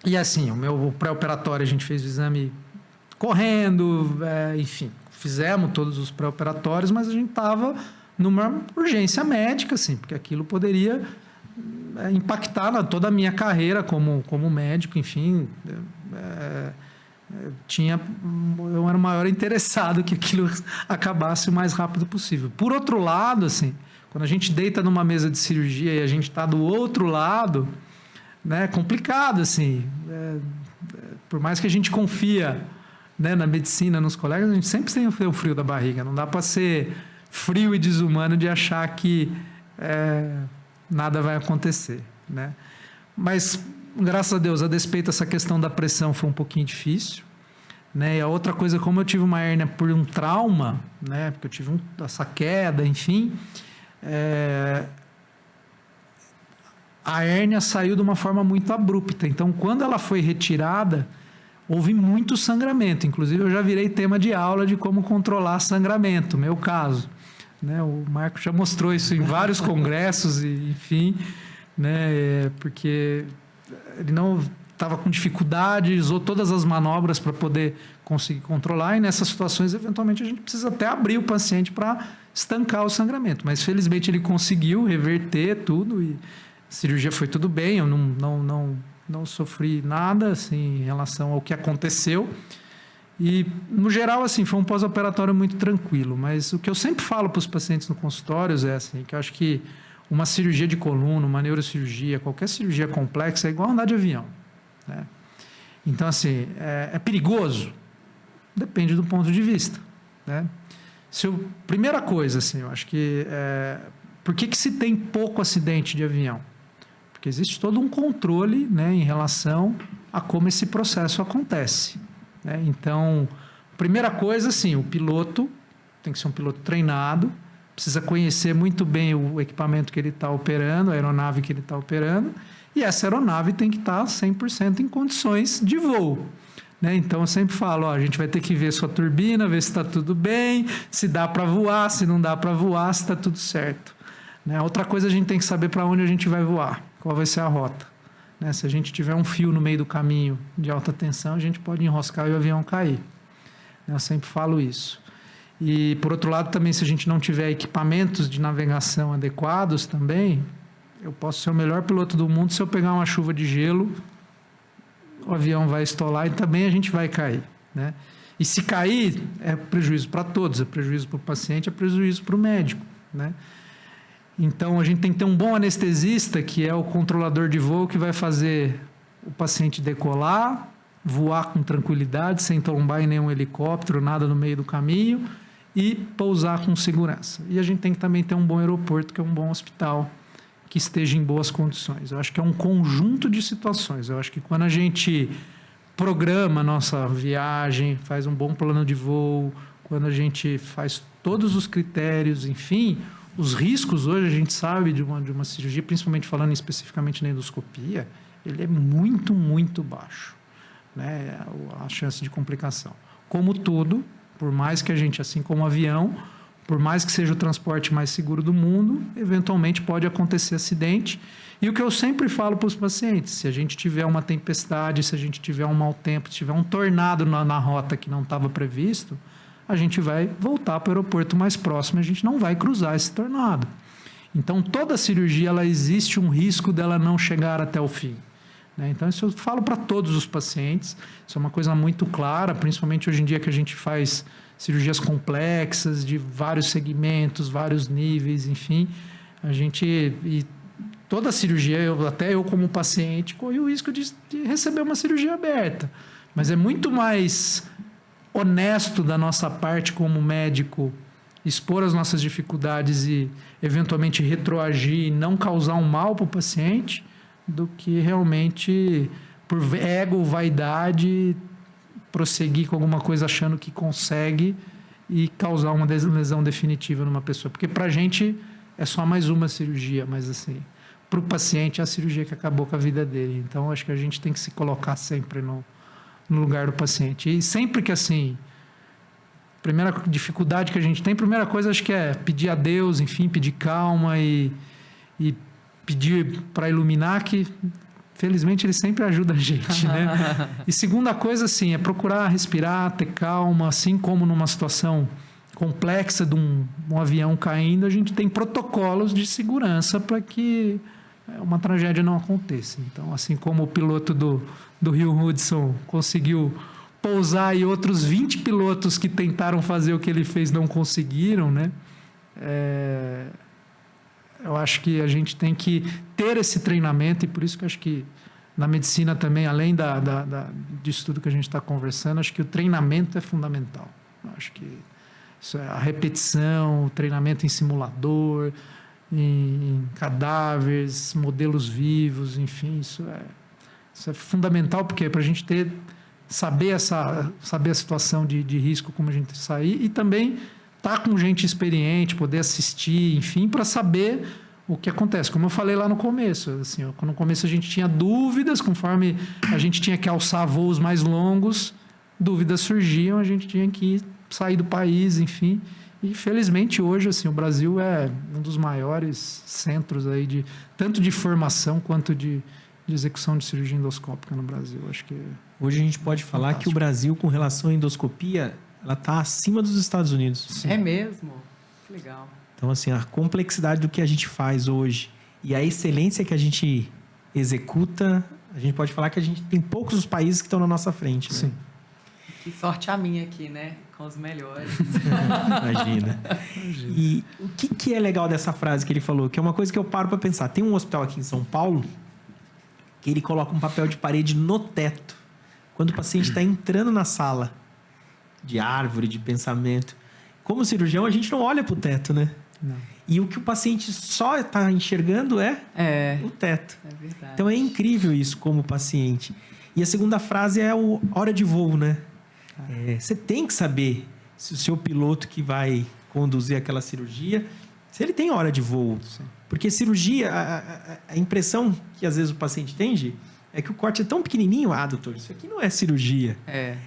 E assim, o meu pré-operatório, a gente fez o exame correndo, enfim, fizemos todos os pré-operatórios, mas a gente estava numa urgência médica, assim, porque aquilo poderia impactar toda a minha carreira como médico, enfim. Eu era o maior interessado que aquilo acabasse o mais rápido possível. Por outro lado, assim, quando a gente deita numa mesa de cirurgia e a gente está do outro lado, né, é complicado, assim. Por mais que a gente confia, né, na medicina, nos colegas, a gente sempre tem o frio da barriga. Não dá para ser frio e desumano de achar que nada vai acontecer, né? Mas, graças a Deus, a despeito dessa questão da pressão foi um pouquinho difícil. Né? E a outra coisa, como eu tive uma hérnia por um trauma, né, porque eu tive essa queda, enfim... a hérnia saiu de uma forma muito abrupta. Então, quando ela foi retirada, houve muito sangramento. Inclusive, eu já virei tema de aula de como controlar sangramento, meu caso. Né? O Marco já mostrou isso em vários congressos, e, enfim, né? Porque ele não estava com dificuldade, usou todas as manobras para poder conseguir controlar, e nessas situações, eventualmente, a gente precisa até abrir o paciente para estancar o sangramento. Mas, felizmente, ele conseguiu reverter tudo e a cirurgia foi tudo bem. Eu não sofri nada assim, em relação ao que aconteceu. E, no geral, assim, foi um pós-operatório muito tranquilo. Mas o que eu sempre falo para os pacientes no consultório é assim, que eu acho que uma cirurgia de coluna, uma neurocirurgia, qualquer cirurgia complexa é igual andar de avião. Né? Então, assim, é perigoso? Depende do ponto de vista. Né? Primeira coisa, assim, eu acho que... por que se tem pouco acidente de avião? Porque existe todo um controle, né, em relação a como esse processo acontece. Né? Então, primeira coisa, assim, o piloto tem que ser um piloto treinado, precisa conhecer muito bem o equipamento que ele está operando, a aeronave que ele está operando, e essa aeronave tem que estar 100% em condições de voo. Né? Então, eu sempre falo, a gente vai ter que ver sua turbina, ver se está tudo bem, se dá para voar, se não dá para voar, se está tudo certo. Né? Outra coisa, a gente tem que saber para onde a gente vai voar, qual vai ser a rota. Né? Se a gente tiver um fio no meio do caminho de alta tensão, a gente pode enroscar e o avião cair. Eu sempre falo isso. E, por outro lado, também, se a gente não tiver equipamentos de navegação adequados também, eu posso ser o melhor piloto do mundo, se eu pegar uma chuva de gelo, o avião vai estolar e também a gente vai cair. Né? E se cair, é prejuízo para todos, é prejuízo para o paciente, é prejuízo para o médico. Né? Então, a gente tem que ter um bom anestesista, que é o controlador de voo, que vai fazer o paciente decolar, voar com tranquilidade, sem tombar em nenhum helicóptero, nada no meio do caminho, e pousar com segurança. E a gente tem que também ter um bom aeroporto, que é um bom hospital, que esteja em boas condições. Eu acho que é um conjunto de situações. Eu acho que quando a gente programa a nossa viagem, faz um bom plano de voo, quando a gente faz todos os critérios, enfim, os riscos hoje, a gente sabe de uma cirurgia, principalmente falando especificamente na endoscopia, ele é muito, muito baixo, né? A chance de complicação. Como tudo, por mais que a gente, assim como o avião, por mais que seja o transporte mais seguro do mundo, eventualmente pode acontecer acidente. E o que eu sempre falo para os pacientes, se a gente tiver uma tempestade, se a gente tiver um mau tempo, se tiver um tornado na rota que não estava previsto, a gente vai voltar para o aeroporto mais próximo, a gente não vai cruzar esse tornado. Então, toda cirurgia, ela existe um risco dela não chegar até o fim. Né? Então, isso eu falo para todos os pacientes, isso é uma coisa muito clara, principalmente hoje em dia que a gente faz cirurgias complexas, de vários segmentos, vários níveis, enfim, e toda cirurgia, até eu como paciente, corri o risco de receber uma cirurgia aberta, mas é muito mais honesto da nossa parte como médico expor as nossas dificuldades e eventualmente retroagir e não causar um mal para o paciente, do que realmente por ego, vaidade, prosseguir com alguma coisa achando que consegue e causar uma lesão definitiva numa pessoa. Porque para a gente é só mais uma cirurgia, mas assim, para o paciente é a cirurgia que acabou com a vida dele. Então acho que a gente tem que se colocar sempre no lugar do paciente. E sempre que assim, primeira dificuldade que a gente tem, primeira coisa acho que é pedir a Deus, enfim, pedir calma e pedir para iluminar, que felizmente ele sempre ajuda a gente, né? E segunda coisa, assim, é procurar respirar, ter calma, assim como numa situação complexa de um avião caindo, a gente tem protocolos de segurança para que uma tragédia não aconteça. Então, assim como o piloto do Rio Hudson conseguiu pousar e outros 20 pilotos que tentaram fazer o que ele fez não conseguiram, né? Eu acho que a gente tem que ter esse treinamento, e por isso que eu acho que na medicina também, além disso tudo que a gente está conversando, acho que o treinamento é fundamental. Eu acho que isso é a repetição, o treinamento em simulador, em cadáveres, modelos vivos, enfim, isso é fundamental, porque para a gente saber a situação de risco, como a gente sair, e também estar com gente experiente, poder assistir, enfim, para saber o que acontece. Como eu falei lá no começo, assim, no começo a gente tinha dúvidas, conforme a gente tinha que alçar voos mais longos, dúvidas surgiam, a gente tinha que sair do país, enfim. E felizmente hoje, assim, o Brasil é um dos maiores centros aí tanto de formação quanto de execução de cirurgia endoscópica no Brasil. Acho que hoje a gente pode falar que o Brasil, com relação à endoscopia, ela está acima dos Estados Unidos. Sim. É mesmo? Que legal. Então, assim, a complexidade do que a gente faz hoje e a excelência que a gente executa, a gente pode falar que a gente tem poucos os países que estão na nossa frente. Né? Sim. Que sorte a minha aqui, né? Com os melhores. Imagina. E o que é legal dessa frase que ele falou? Que é uma coisa que eu paro para pensar. Tem um hospital aqui em São Paulo que ele coloca um papel de parede no teto. Quando o paciente está entrando na sala de árvore, de pensamento. Como cirurgião, a gente não olha para o teto, né? Não. E o que o paciente só está enxergando é o teto. É verdade. Então, é incrível isso como paciente. E a segunda frase é a hora de voo, né? Você tem que saber se o seu piloto que vai conduzir aquela cirurgia, se ele tem hora de voo. Sim. Porque cirurgia, a impressão que às vezes o paciente tem, é que o corte é tão pequenininho. Doutor, isso aqui não é cirurgia.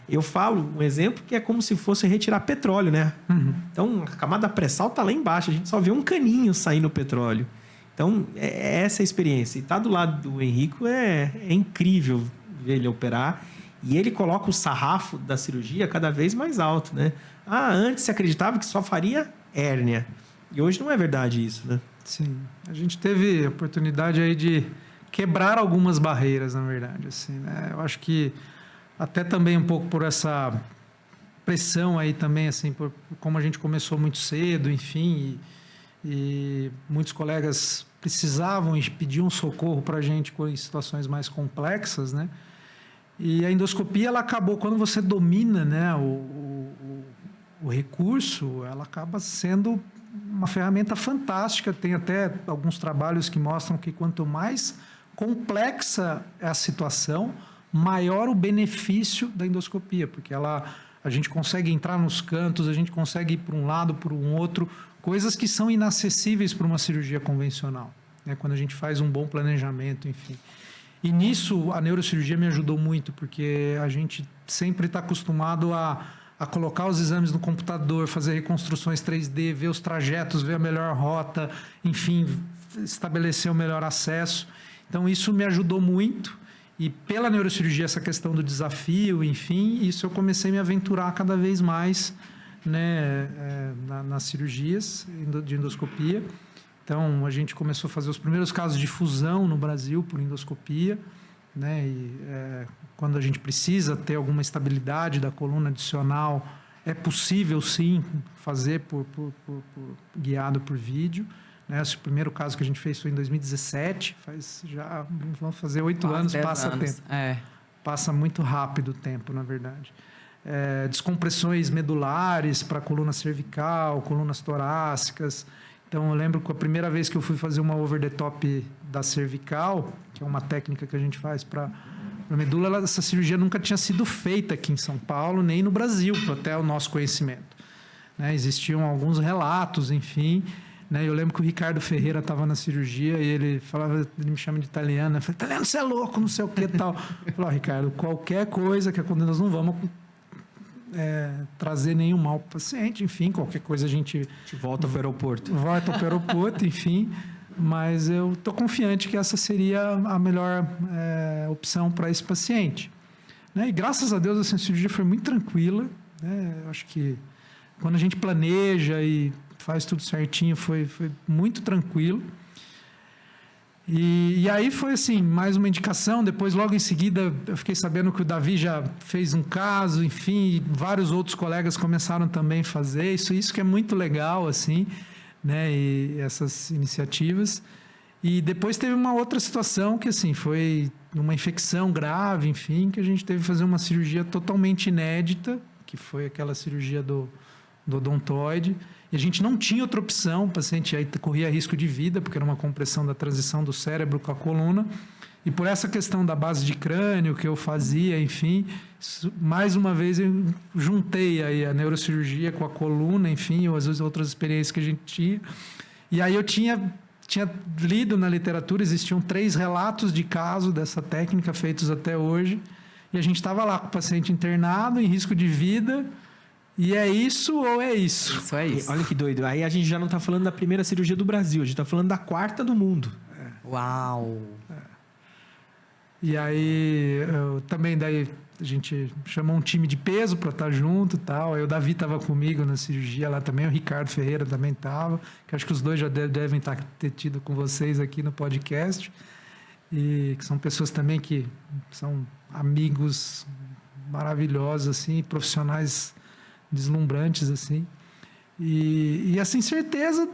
Eu falo um exemplo que é como se fosse retirar petróleo, né? Uhum. Então, a camada pré-sal está lá embaixo. A gente só vê um caninho saindo o petróleo. Então, é essa a experiência. E estar do lado do Henrico é incrível ver ele operar. E ele coloca o sarrafo da cirurgia cada vez mais alto, né? Antes se acreditava que só faria hérnia. E hoje não é verdade isso, né? Sim. A gente teve a oportunidade aí de quebrar algumas barreiras, na verdade, assim, né? Eu acho que até também um pouco por essa pressão aí também, assim, por como a gente começou muito cedo, enfim, e muitos colegas precisavam e pediam socorro para a gente em situações mais complexas, né? E a endoscopia, ela acabou, quando você domina, né, o recurso, ela acaba sendo uma ferramenta fantástica. Tem até alguns trabalhos que mostram que quanto mais complexa é a situação, maior o benefício da endoscopia, porque a gente consegue entrar nos cantos, a gente consegue ir para um lado, para um outro, coisas que são inacessíveis para uma cirurgia convencional, né? Quando a gente faz um bom planejamento, enfim. E nisso a neurocirurgia me ajudou muito, porque a gente sempre está acostumado a colocar os exames no computador, fazer reconstruções 3D, ver os trajetos, ver a melhor rota, enfim, estabelecer o melhor acesso. Então, isso me ajudou muito. E pela neurocirurgia, essa questão do desafio, enfim, isso eu comecei a me aventurar cada vez mais, né, nas cirurgias de endoscopia. Então, a gente começou a fazer os primeiros casos de fusão no Brasil por endoscopia, né? E quando a gente precisa ter alguma estabilidade da coluna adicional, é possível, sim, fazer guiado por vídeo. Né? O primeiro caso que a gente fez foi em 2017, vamos fazer 8 anos, passa tempo. Passa muito rápido o tempo, na verdade. descompressões medulares para coluna cervical, colunas torácicas. Então, eu lembro que a primeira vez que eu fui fazer uma over the top da cervical, que é uma técnica que a gente faz para medula, essa cirurgia nunca tinha sido feita aqui em São Paulo, nem no Brasil, até o nosso conhecimento. Né? Existiam alguns relatos, enfim. Né? Eu lembro que o Ricardo Ferreira estava na cirurgia e ele me chama de italiano. Eu falei, italiano, você é louco, não sei o que e tal. Eu falei, Ricardo, qualquer coisa que aconteça, nós não vamos trazer nenhum mal para o paciente, enfim, qualquer coisa a gente volta para o aeroporto. Volta para o aeroporto, enfim. Mas eu estou confiante que essa seria a melhor opção para esse paciente. Né? E graças a Deus, essa cirurgia foi muito tranquila. Né? Eu acho que quando a gente planeja e faz tudo certinho, foi muito tranquilo. E aí foi assim, mais uma indicação. Depois, logo em seguida, eu fiquei sabendo que o Davi já fez um caso, enfim, e vários outros colegas começaram também a fazer. Isso que é muito legal, assim, né? E essas iniciativas. E depois teve uma outra situação que, assim, foi uma infecção grave, enfim, que a gente teve que fazer uma cirurgia totalmente inédita, que foi aquela cirurgia do odontoide. E a gente não tinha outra opção, o paciente aí corria risco de vida, porque era uma compressão da transição do cérebro com a coluna. E por essa questão da base de crânio que eu fazia, enfim, mais uma vez eu juntei aí a neurocirurgia com a coluna, enfim, ou as outras experiências que a gente tinha. E aí eu tinha lido na literatura, existiam 3 relatos de caso dessa técnica feitos até hoje. E a gente estava lá com o paciente internado, em risco de vida. E é isso ou é isso? Isso é isso. Olha que doido. Aí a gente já não está falando da primeira cirurgia do Brasil, a gente está falando da 4ª do mundo. Uau! E aí, também daí a gente chamou um time de peso para estar junto e tal. Aí o Davi estava comigo na cirurgia lá também, o Ricardo Ferreira também estava, que acho que os dois já devem ter tido com vocês aqui no podcast. E que são pessoas também que são amigos maravilhosos, assim, profissionais deslumbrantes, assim. E assim, certeza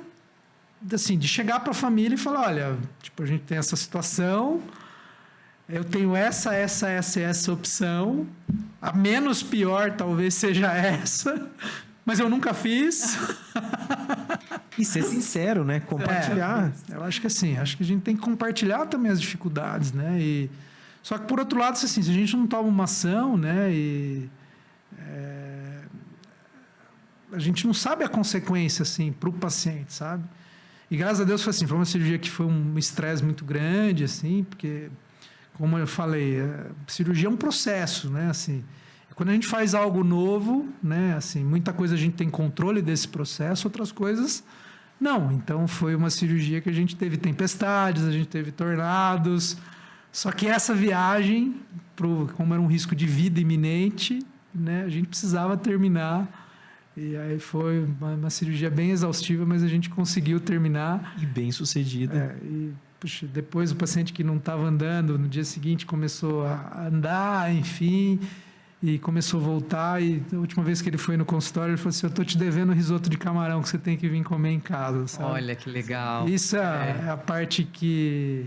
assim, de chegar para a família e falar, olha, tipo, a gente tem essa situação, eu tenho essa opção, a menos pior talvez seja essa, mas eu nunca fiz. E ser sincero, né? Compartilhar. Eu acho que assim, acho que a gente tem que compartilhar também as dificuldades, né? Só que por outro lado, assim, se a gente não toma uma ação, né? A gente não sabe a consequência, assim, para o paciente, sabe? E graças a Deus foi assim, foi uma cirurgia que foi um estresse muito grande, assim, porque, como eu falei, a cirurgia é um processo, né? Assim, quando a gente faz algo novo, né? Assim, muita coisa a gente tem controle desse processo, outras coisas não. Então, foi uma cirurgia que a gente teve tempestades, a gente teve tornados. Só que essa viagem, como era um risco de vida iminente, né? A gente precisava terminar. E aí foi uma cirurgia bem exaustiva, mas a gente conseguiu terminar. E bem sucedida. Puxa, depois o paciente que não estava andando, no dia seguinte começou a andar, enfim, e começou a voltar. E a última vez que ele foi no consultório, ele falou assim, eu estou te devendo o risoto de camarão que você tem que vir comer em casa, sabe? Olha, que legal. Isso é a parte que...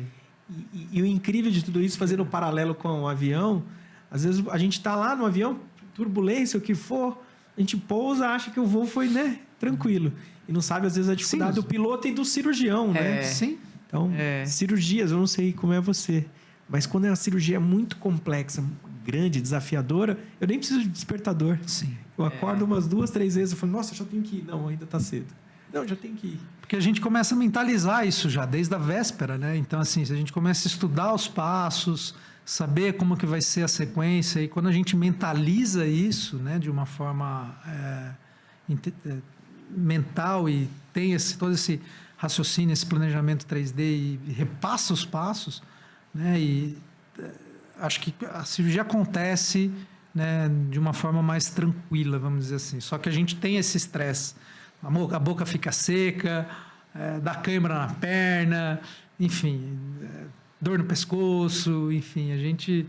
E o incrível de tudo isso, fazendo um paralelo com o avião, às vezes a gente está lá no avião, turbulência, o que for... A gente pousa, acha que o voo foi, né, tranquilo. E não sabe, às vezes, a dificuldade do piloto e do cirurgião, né? Sim. Então, cirurgias, eu não sei como é você, mas quando é uma cirurgia muito complexa, grande, desafiadora, eu nem preciso de despertador. Sim. Eu acordo umas 2, 3 vezes, eu falo, nossa, já tenho que ir. Não, ainda está cedo. Não, já tenho que ir. Porque a gente começa a mentalizar isso já, desde a véspera, né? Então, assim, se a gente começa a estudar os passos... saber como que vai ser a sequência, e quando a gente mentaliza isso, né, de uma forma mental e tem todo esse raciocínio, esse planejamento 3D e repassa os passos, né, e acho que a cirurgia acontece, né, de uma forma mais tranquila, vamos dizer assim. Só que a gente tem esse estresse, a boca fica seca, dá cãibra na perna, enfim... dor no pescoço, enfim, a gente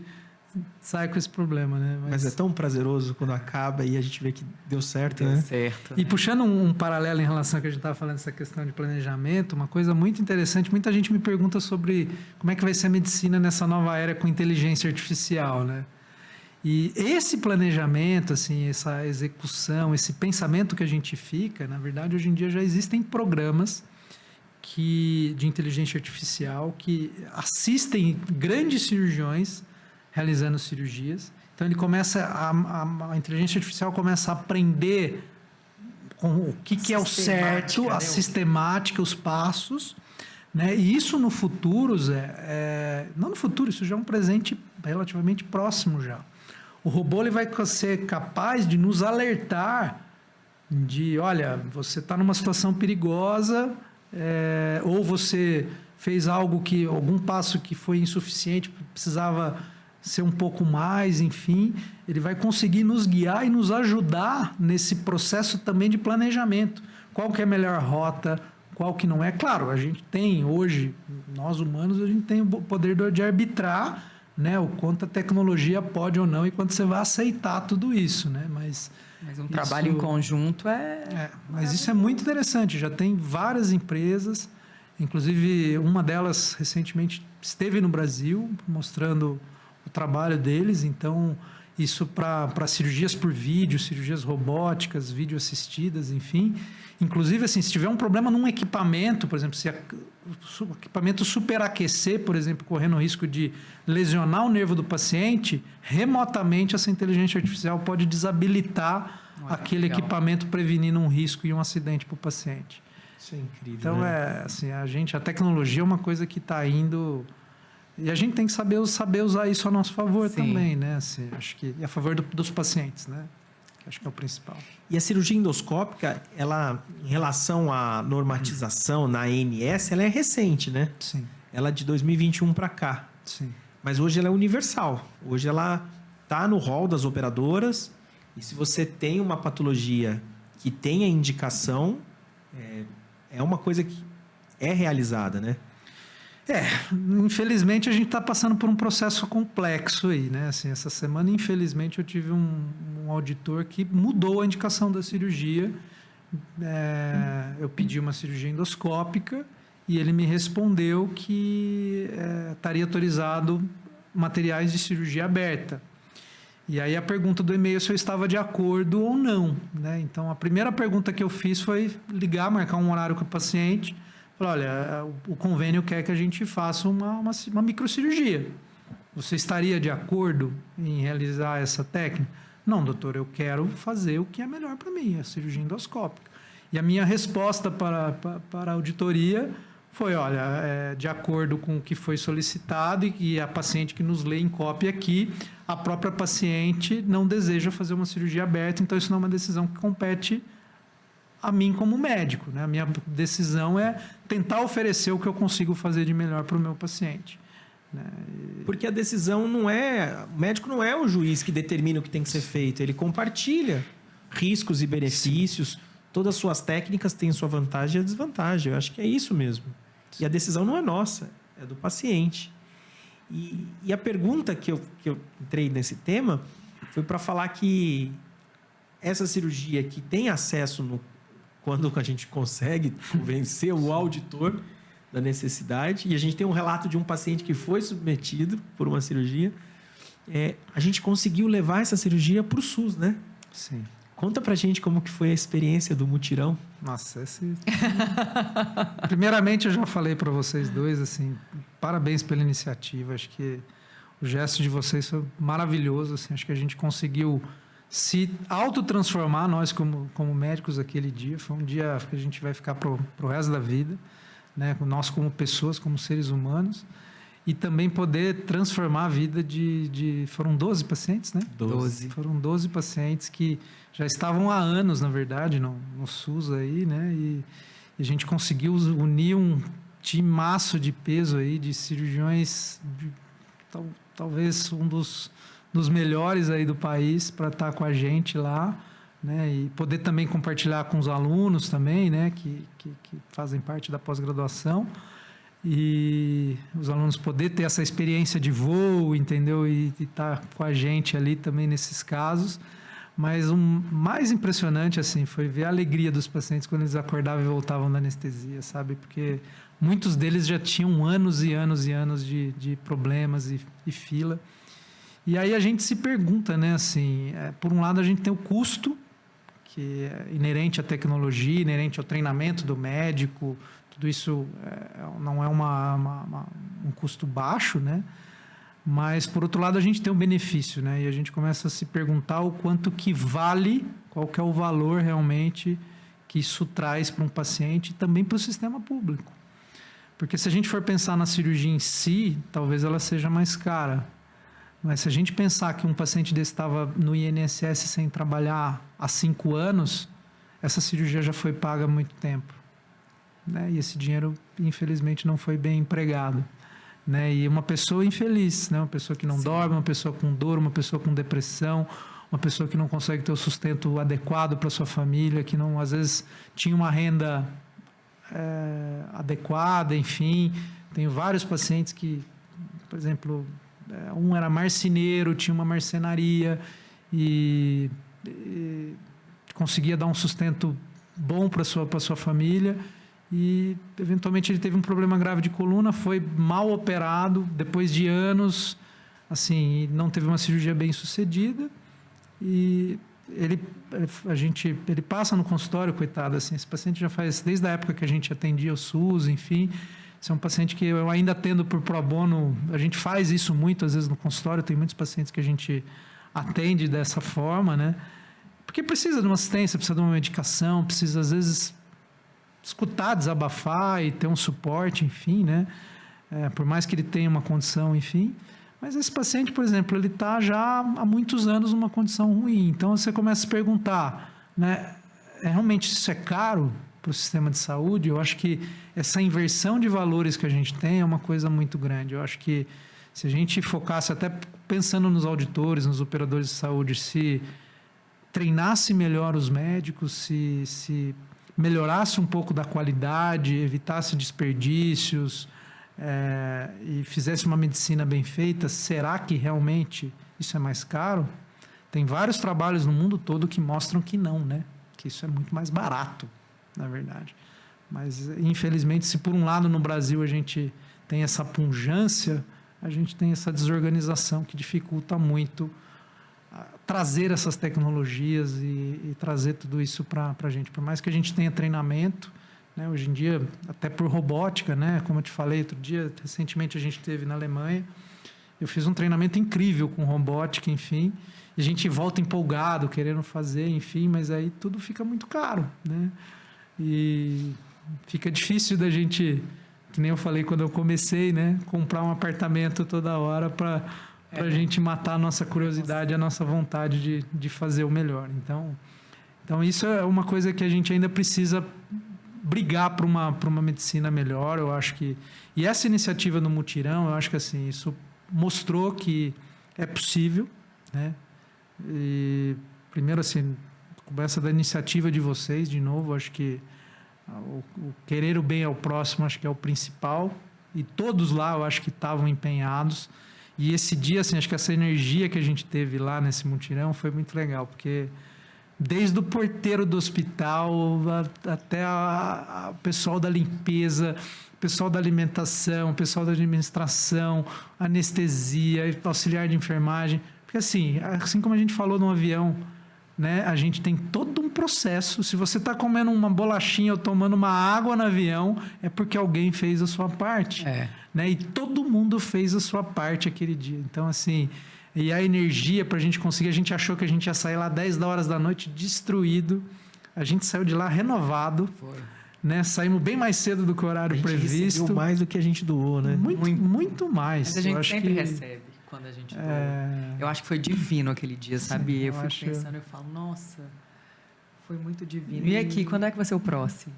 sai com esse problema, né? Mas é tão prazeroso quando acaba e a gente vê que deu certo, né? Deu certo. E puxando um paralelo em relação ao que a gente estava falando, essa questão de planejamento, uma coisa muito interessante, muita gente me pergunta sobre como é que vai ser a medicina nessa nova era com inteligência artificial, né? E esse planejamento, assim, essa execução, esse pensamento que a gente fica, na verdade, hoje em dia já existem programas de inteligência artificial que assistem grandes cirurgiões realizando cirurgias. Então, ele começa a inteligência artificial começa a aprender com o que é o certo, a sistemática, os passos, né? E isso no futuro, Zé, não no futuro, isso já é um presente relativamente próximo já. O robô ele vai ser capaz de nos alertar de, olha, você está numa situação perigosa, ou você fez algum passo que foi insuficiente, precisava ser um pouco mais, enfim, ele vai conseguir nos guiar e nos ajudar nesse processo também de planejamento. Qual que é a melhor rota, qual que não é. Claro, a gente tem hoje, nós humanos, a gente tem o poder de arbitrar, né, o quanto a tecnologia pode ou não e quanto você vai aceitar tudo isso, né? Mas um trabalho em conjunto mas isso é muito interessante. Já tem várias empresas, inclusive uma delas recentemente esteve no Brasil mostrando o trabalho deles. Então, isso para cirurgias por vídeo, cirurgias robóticas, vídeo assistidas, enfim. Inclusive, assim, se tiver um problema num equipamento, por exemplo, se o equipamento superaquecer, por exemplo, correndo o risco de lesionar o nervo do paciente, remotamente essa inteligência artificial pode desabilitar aquele equipamento, prevenindo um risco e um acidente para o paciente. Isso é incrível. Então, assim, a tecnologia é uma coisa que está indo... E a gente tem que saber usar isso a nosso favor também, né? Assim, acho que a favor dos pacientes, né? Que acho que é o principal. E a cirurgia endoscópica, ela, em relação à normatização na ANS, ela é recente, né? Sim. Ela é de 2021 para cá. Sim. Mas hoje ela é universal. Hoje ela está no rol das operadoras. E se você tem uma patologia que tem a indicação, é uma coisa que é realizada, né? Infelizmente a gente está passando por um processo complexo aí, né? Assim, essa semana, infelizmente, eu tive um auditor que mudou a indicação da cirurgia. Eu pedi uma cirurgia endoscópica e ele me respondeu que estaria autorizado materiais de cirurgia aberta. E aí a pergunta do e-mail se eu estava de acordo ou não, né? Então, a primeira pergunta que eu fiz foi ligar, marcar um horário com o paciente. Olha, o convênio quer que a gente faça uma microcirurgia. Você estaria de acordo em realizar essa técnica? Não, doutor, eu quero fazer o que é melhor para mim, a cirurgia endoscópica. E a minha resposta para a auditoria foi, olha, de acordo com o que foi solicitado e a paciente que nos lê em cópia aqui, a própria paciente não deseja fazer uma cirurgia aberta, então isso não é uma decisão que compete a mim como médico, né? A minha decisão é tentar oferecer o que eu consigo fazer de melhor para o meu paciente, né? Porque a decisão não é... O médico não é o juiz que determina o que tem que ser feito. Ele compartilha riscos e benefícios. Sim. Todas as suas técnicas têm sua vantagem e a desvantagem. Eu acho que é isso mesmo. Sim. E a decisão não é nossa, é do paciente. E a pergunta que eu entrei nesse tema foi para falar que essa cirurgia que tem acesso quando a gente consegue convencer o auditor da necessidade, e a gente tem um relato de um paciente que foi submetido por uma cirurgia, a gente conseguiu levar essa cirurgia para o SUS, né? Sim. Conta pra gente como que foi a experiência do mutirão. Nossa, primeiramente, eu já falei para vocês dois, assim, parabéns pela iniciativa. Acho que o gesto de vocês foi maravilhoso, assim, acho que a gente conseguiu se autotransformar, nós como médicos, aquele dia. Foi um dia que a gente vai ficar pro resto da vida, né? Nós como pessoas, como seres humanos. E também poder transformar a vida foram 12 pacientes, né? 12. Foram 12 pacientes que já estavam há anos, na verdade, no SUS aí, né? E a gente conseguiu unir um timaço de peso aí, de cirurgiões, talvez um dos melhores aí do país, para estar com a gente lá, né? E poder também compartilhar com os alunos também, né? Que fazem parte da pós-graduação. E os alunos poder ter essa experiência de voo, entendeu? E estar com a gente ali também nesses casos. Mas o mais impressionante, assim, foi ver a alegria dos pacientes quando eles acordavam e voltavam da anestesia, sabe? Porque muitos deles já tinham anos e anos e anos de problemas e fila. E aí a gente se pergunta, né, assim, por um lado a gente tem o custo, que é inerente à tecnologia, inerente ao treinamento do médico, tudo isso não é um custo baixo, né? Mas, por outro lado, a gente tem um benefício, né? E a gente começa a se perguntar o quanto que vale, qual que é o valor realmente que isso traz para um paciente e também para o sistema público. Porque se a gente for pensar na cirurgia em si, talvez ela seja mais cara. Mas se a gente pensar que um paciente desse estava no INSS sem trabalhar há 5 anos, essa cirurgia já foi paga há muito tempo, né? E esse dinheiro, infelizmente, não foi bem empregado, né? E uma pessoa infeliz, né? Uma pessoa que não dorme, uma pessoa com dor, uma pessoa com depressão, uma pessoa que não consegue ter o sustento adequado para sua família, que não, às vezes tinha uma renda adequada, enfim. Tenho vários pacientes que, por exemplo, um era marceneiro, tinha uma marcenaria e conseguia dar um sustento bom para sua família, e eventualmente ele teve um problema grave de coluna, foi mal operado depois de anos, assim, não teve uma cirurgia bem sucedida, e ele passa no consultório, coitado, assim, esse paciente já faz desde a época que a gente atendia o SUS, enfim. Esse é um paciente que eu ainda atendo por pro bono. A gente faz isso muito, às vezes, no consultório. Tem muitos pacientes que a gente atende dessa forma, né? Porque precisa de uma assistência, precisa de uma medicação, precisa, às vezes, escutar, desabafar e ter um suporte, enfim, né? Por mais que ele tenha uma condição, enfim. Mas esse paciente, por exemplo, ele está já há muitos anos numa condição ruim. Então, você começa a se perguntar, né? Realmente isso é caro para o sistema de saúde? Eu acho que essa inversão de valores que a gente tem é uma coisa muito grande. Eu acho que se a gente focasse, até pensando nos auditores, nos operadores de saúde, se treinasse melhor os médicos, se melhorasse um pouco da qualidade, evitasse desperdícios, e fizesse uma medicina bem feita, será que realmente isso é mais caro? Tem vários trabalhos no mundo todo que mostram que não, né? Que isso é muito mais barato, na verdade. Mas, infelizmente, se por um lado no Brasil a gente tem essa pujança, a gente tem essa desorganização que dificulta muito trazer essas tecnologias e trazer tudo isso para a gente. Por mais que a gente tenha treinamento, né, hoje em dia, até por robótica, né, como eu te falei outro dia, recentemente a gente esteve na Alemanha, eu fiz um treinamento incrível com robótica, enfim, e a gente volta empolgado, querendo fazer, enfim, mas aí tudo fica muito caro, né? E fica difícil da gente, que nem eu falei quando eu comecei, né, comprar um apartamento toda hora para a gente matar a nossa curiosidade, a nossa vontade de fazer o melhor. Então isso é uma coisa que a gente ainda precisa brigar para uma medicina melhor, eu acho que... E essa iniciativa no Mutirão, eu acho que assim, isso mostrou que é possível, né? E, primeiro, assim, começa da iniciativa de vocês, de novo, acho que o querer o bem ao próximo, acho que é o principal, e todos lá, eu acho que estavam empenhados, e esse dia, assim, acho que essa energia que a gente teve lá nesse mutirão foi muito legal, porque desde o porteiro do hospital até o pessoal da limpeza, pessoal da alimentação, pessoal da administração, anestesia, auxiliar de enfermagem, porque assim como a gente falou no avião, né, a gente tem todo um processo. Se você está comendo uma bolachinha ou tomando uma água no avião, é porque alguém fez a sua parte, né? E todo mundo fez a sua parte aquele dia. Então, assim, e a energia para a gente conseguir, a gente achou que a gente ia sair lá 10 horas da noite destruído, a gente saiu de lá renovado. Foi. Né? Saímos bem mais cedo do que o horário previsto. Recebeu mais do que a gente doou, né? Muito mais. Mas a gente sempre recebe quando a gente doa. Eu acho que foi divino aquele dia, sabe? Eu fico pensando, eu falo, nossa, foi muito divino. E aqui, quando é que vai ser o próximo?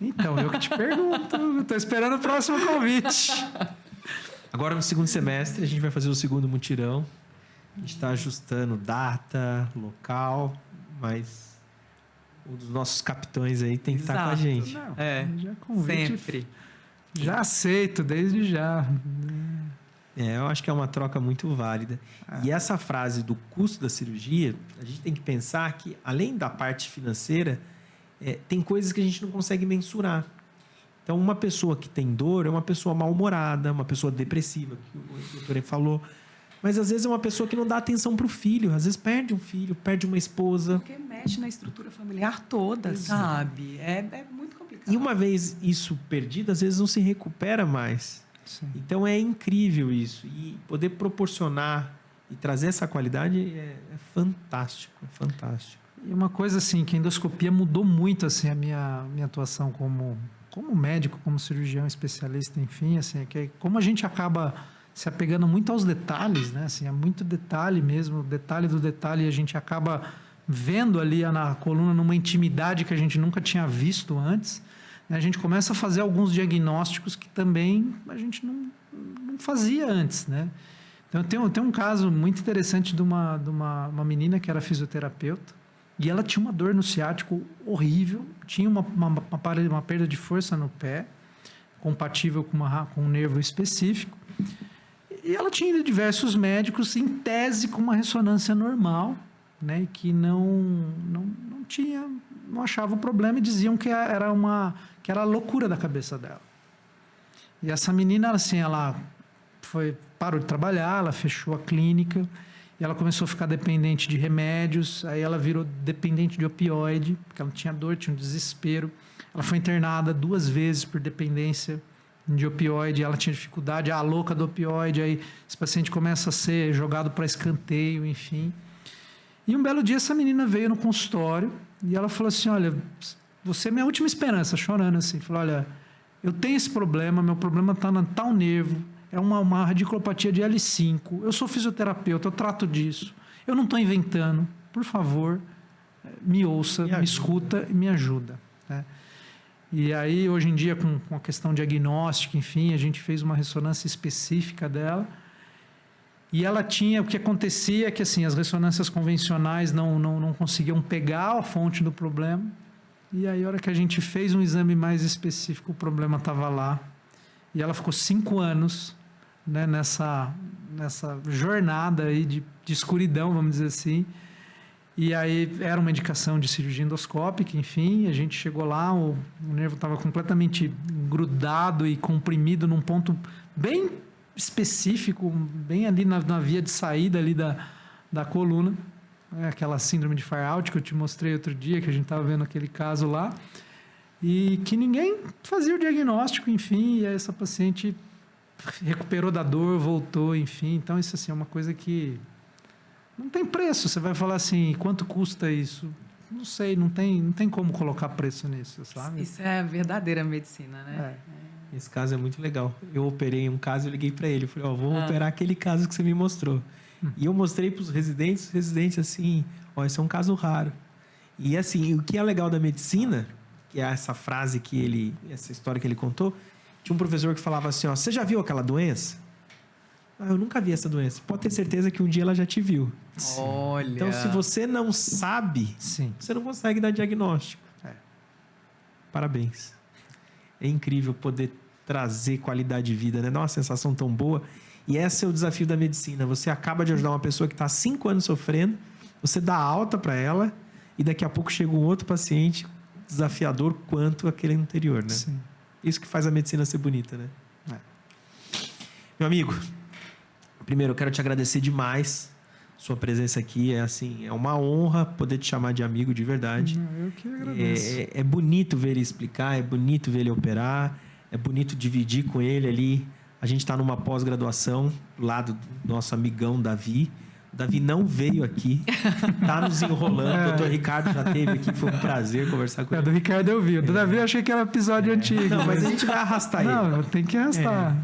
Então, eu que te pergunto. Estou esperando o próximo convite. Agora, no segundo semestre, a gente vai fazer o segundo mutirão. A gente está ajustando data, local, mas um dos nossos capitães aí tem que estar com a gente. Não, já convite, sempre. Já aceito, desde já. Eu acho que é uma troca muito válida. E essa frase do custo da cirurgia, a gente tem que pensar que, além da parte financeira, tem coisas que a gente não consegue mensurar. Então, uma pessoa que tem dor é uma pessoa mal-humorada, uma pessoa depressiva, que o doutor falou. Mas às vezes é uma pessoa que não dá atenção pro filho. Às vezes perde um filho, perde uma esposa. Porque mexe na estrutura familiar toda, sabe? É muito complicado. E uma vez isso perdido, às vezes não se recupera mais. Sim. Então é incrível isso. E poder proporcionar e trazer essa qualidade é fantástico. É fantástico. E uma coisa assim, que a endoscopia mudou muito assim, a minha atuação como médico, como cirurgião especialista, enfim, assim, é que como a gente acaba se apegando muito aos detalhes, né? Assim, é muito detalhe mesmo, detalhe do detalhe, e a gente acaba vendo ali na coluna numa intimidade que a gente nunca tinha visto antes, né? A gente começa a fazer alguns diagnósticos que também a gente não fazia antes, né? Então, eu tenho um caso muito interessante de uma menina que era fisioterapeuta, e ela tinha uma dor no ciático horrível, tinha uma perda de força no pé, compatível com um nervo específico. E ela tinha ido a diversos médicos, em tese, com uma ressonância normal, né? Que não achava o problema e diziam que era a loucura da cabeça dela. E essa menina, assim, ela parou de trabalhar, ela fechou a clínica, e ela começou a ficar dependente de remédios, aí ela virou dependente de opioide, porque ela tinha dor, tinha um desespero. Ela foi internada 2 vezes por dependência de opioide, ela tinha dificuldade, a louca do opioide, aí esse paciente começa a ser jogado para escanteio, enfim. E um belo dia essa menina veio no consultório e ela falou assim, olha, você é minha última esperança, chorando assim, falou, olha, eu tenho esse problema, meu problema está no tal nervo, é uma radiculopatia de L5, eu sou fisioterapeuta, eu trato disso, eu não estou inventando, por favor, me ouça, me escuta e me ajuda, né? E aí, hoje em dia, com a questão diagnóstica, enfim, a gente fez uma ressonância específica dela. E ela tinha, o que acontecia é que assim, as ressonâncias convencionais não conseguiam pegar a fonte do problema. E aí, a hora que a gente fez um exame mais específico, o problema estava lá. E ela ficou 5 anos, né, nessa jornada aí de escuridão, vamos dizer assim. E aí era uma indicação de cirurgia endoscópica, enfim, a gente chegou lá, o nervo estava completamente grudado e comprimido num ponto bem específico, bem ali na via de saída ali da coluna, aquela síndrome de Fire-out que eu te mostrei outro dia, que a gente estava vendo aquele caso lá, e que ninguém fazia o diagnóstico, enfim, e aí essa paciente recuperou da dor, voltou, enfim, então isso assim, é uma coisa que não tem preço. Você vai falar assim, quanto custa isso? Não sei, não tem como colocar preço nisso, sabe? Isso é a verdadeira medicina, né? Esse caso é muito legal. Eu operei um caso e liguei para ele. Eu falei, vou operar aquele caso que você me mostrou. E eu mostrei para os residentes assim, esse é um caso raro. E assim, o que é legal da medicina, que é essa frase essa história que ele contou, tinha um professor que falava assim, você já viu aquela doença? Eu nunca vi essa doença. Pode ter certeza que um dia ela já te viu. Sim. Olha. Então, se você não sabe, você não consegue dar diagnóstico. Parabéns. É incrível poder trazer qualidade de vida, né? Dá uma sensação tão boa. E esse é o desafio da medicina. Você acaba de ajudar uma pessoa que está há 5 anos sofrendo, você dá alta para ela e daqui a pouco chega um outro paciente desafiador quanto aquele anterior, né? Sim. Isso que faz a medicina ser bonita, né? Meu amigo, primeiro, eu quero te agradecer demais sua presença aqui. É uma honra poder te chamar de amigo de verdade. Eu que agradeço. É bonito ver ele explicar, é bonito ver ele operar, é bonito dividir com ele ali. A gente está numa pós-graduação do lado do nosso amigão Davi. O Davi não veio aqui, tá nos enrolando. O doutor Ricardo já esteve aqui, foi um prazer conversar com ele. Do Ricardo eu vi. Do Davi eu achei que era episódio antigo. Não, mas a gente vai arrastar ele. Não, tem que arrastar.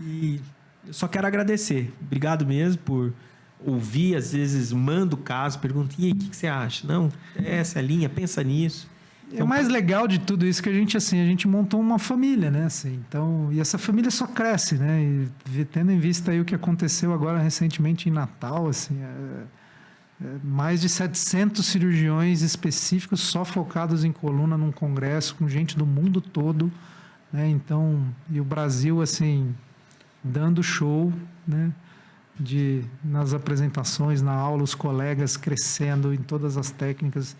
E eu só quero agradecer. Obrigado mesmo por ouvir, às vezes manda o caso, pergunta, e aí, o que você acha? Não, essa é a linha, pensa nisso. Então, o mais legal de tudo isso é que a gente montou uma família, né? Assim, então, e essa família só cresce, né? E tendo em vista aí o que aconteceu agora recentemente em Natal, assim, mais de 700 cirurgiões específicos só focados em coluna num congresso com gente do mundo todo, né? Então, e o Brasil, assim, dando show, né? Nas apresentações, na aula, os colegas crescendo em todas as técnicas.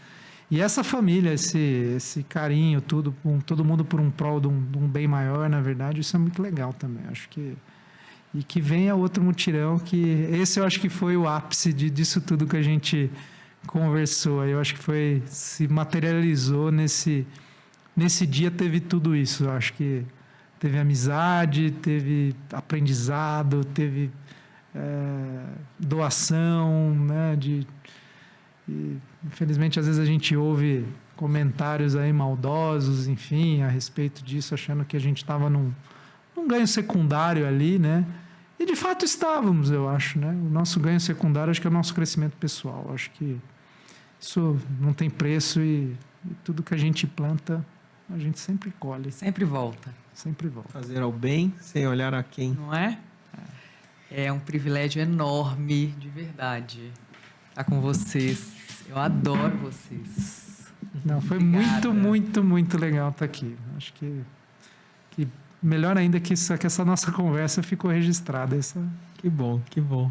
E essa família, esse carinho, todo mundo por um prol de um bem maior, na verdade, isso é muito legal também. Acho que E que venha outro mutirão, que esse eu acho que foi o ápice disso tudo que a gente conversou. Eu acho que se materializou nesse dia, teve tudo isso. Eu acho que teve amizade, teve aprendizado, teve doação, né? Infelizmente, às vezes a gente ouve comentários aí maldosos, enfim, a respeito disso, achando que a gente estava num ganho secundário ali, né? E de fato estávamos, eu acho, né? O nosso ganho secundário acho que é o nosso crescimento pessoal. Eu acho que isso não tem preço e tudo que a gente planta, a gente sempre colhe. Sempre volta. Sempre volta. Fazer ao bem sem olhar a quem. Não é? É um privilégio enorme, de verdade, estar com vocês. Eu adoro vocês. Não, foi Obrigada. muito legal estar aqui. Acho que melhor ainda que essa nossa conversa ficou registrada. Que bom, que bom.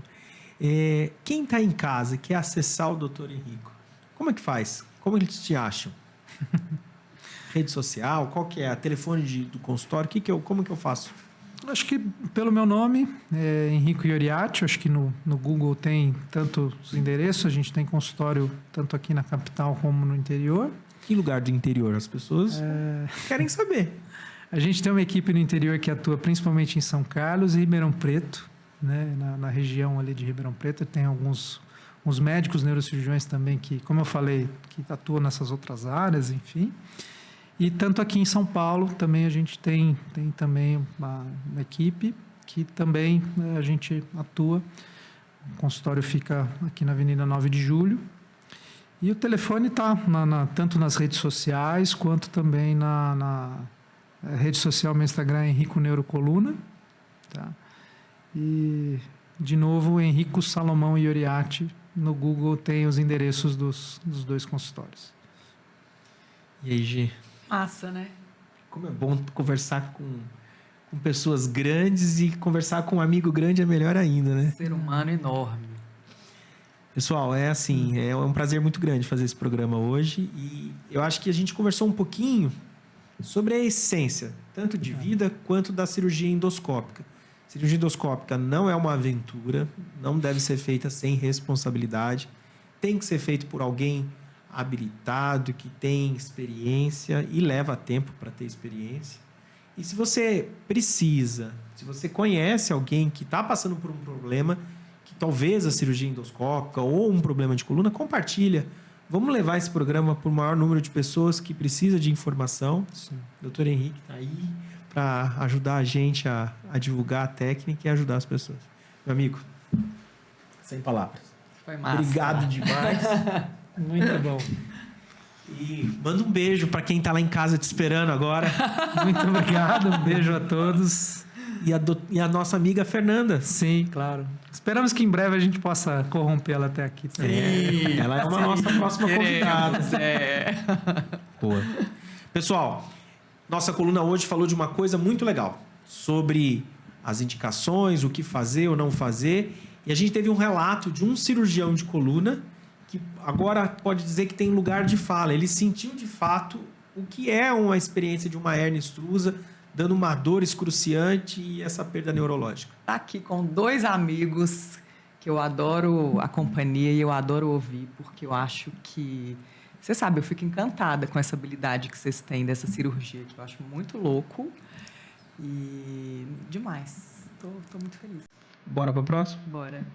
Quem está em casa e quer acessar o Dr. Henrico, como é que faz? Como eles te acham? Rede social? Qual que é? Telefone do consultório? Como que eu faço? Acho que pelo meu nome, Henrico Ioriati, acho que no Google tem tanto os endereços, a gente tem consultório tanto aqui na capital como no interior. Que lugar do interior? As pessoas querem saber. A gente tem uma equipe no interior que atua principalmente em São Carlos e Ribeirão Preto, né? Na região ali de Ribeirão Preto tem uns médicos neurocirurgiões também que, como eu falei, que atuam nessas outras áreas, enfim. E tanto aqui em São Paulo também a gente tem também uma equipe que também a gente atua. O consultório fica aqui na Avenida 9 de Julho. E o telefone está tanto nas redes sociais quanto também na rede social, meu Instagram é Henrico Neurocoluna. Tá? E, de novo, Henrico Salomão Ioriati. No Google tem os endereços dos dois consultórios. E aí, Gi? Massa, né? Como é bom conversar com pessoas grandes e conversar com um amigo grande é melhor ainda, né? Ser humano enorme. Pessoal, é um prazer muito grande fazer esse programa hoje e eu acho que a gente conversou um pouquinho sobre a essência, tanto de vida quanto da cirurgia endoscópica. Cirurgia endoscópica não é uma aventura, não deve ser feita sem responsabilidade, tem que ser feito por alguém habilitado, que tem experiência e leva tempo para ter experiência. E se você se você conhece alguém que está passando por um problema, que talvez a cirurgia endoscópica ou um problema de coluna, compartilha. Vamos levar esse programa para o maior número de pessoas que precisa de informação. Sim. O Dr. Henrique está aí para ajudar a gente a divulgar a técnica e ajudar as pessoas. Meu amigo, sem palavras. Foi massa. Obrigado demais. Muito bom. E manda um beijo para quem está lá em casa te esperando agora. Muito obrigado. Um beijo a todos. E a nossa amiga Fernanda. Sim, claro. Esperamos que em breve a gente possa corrompê-la até aqui também. Ela é uma nossa próxima convidada. Boa. Pessoal, nossa coluna hoje falou de uma coisa muito legal. Sobre as indicações, o que fazer ou não fazer. E a gente teve um relato de um cirurgião de coluna que agora pode dizer que tem lugar de fala. Ele sentiu de fato o que é uma experiência de uma hérnia extrusa, dando uma dor excruciante e essa perda neurológica. Tá aqui com dois amigos que eu adoro a companhia e eu adoro ouvir, porque eu acho que... Você sabe, eu fico encantada com essa habilidade que vocês têm dessa cirurgia, que eu acho muito louco e demais. Tô muito feliz. Bora para a próxima? Bora.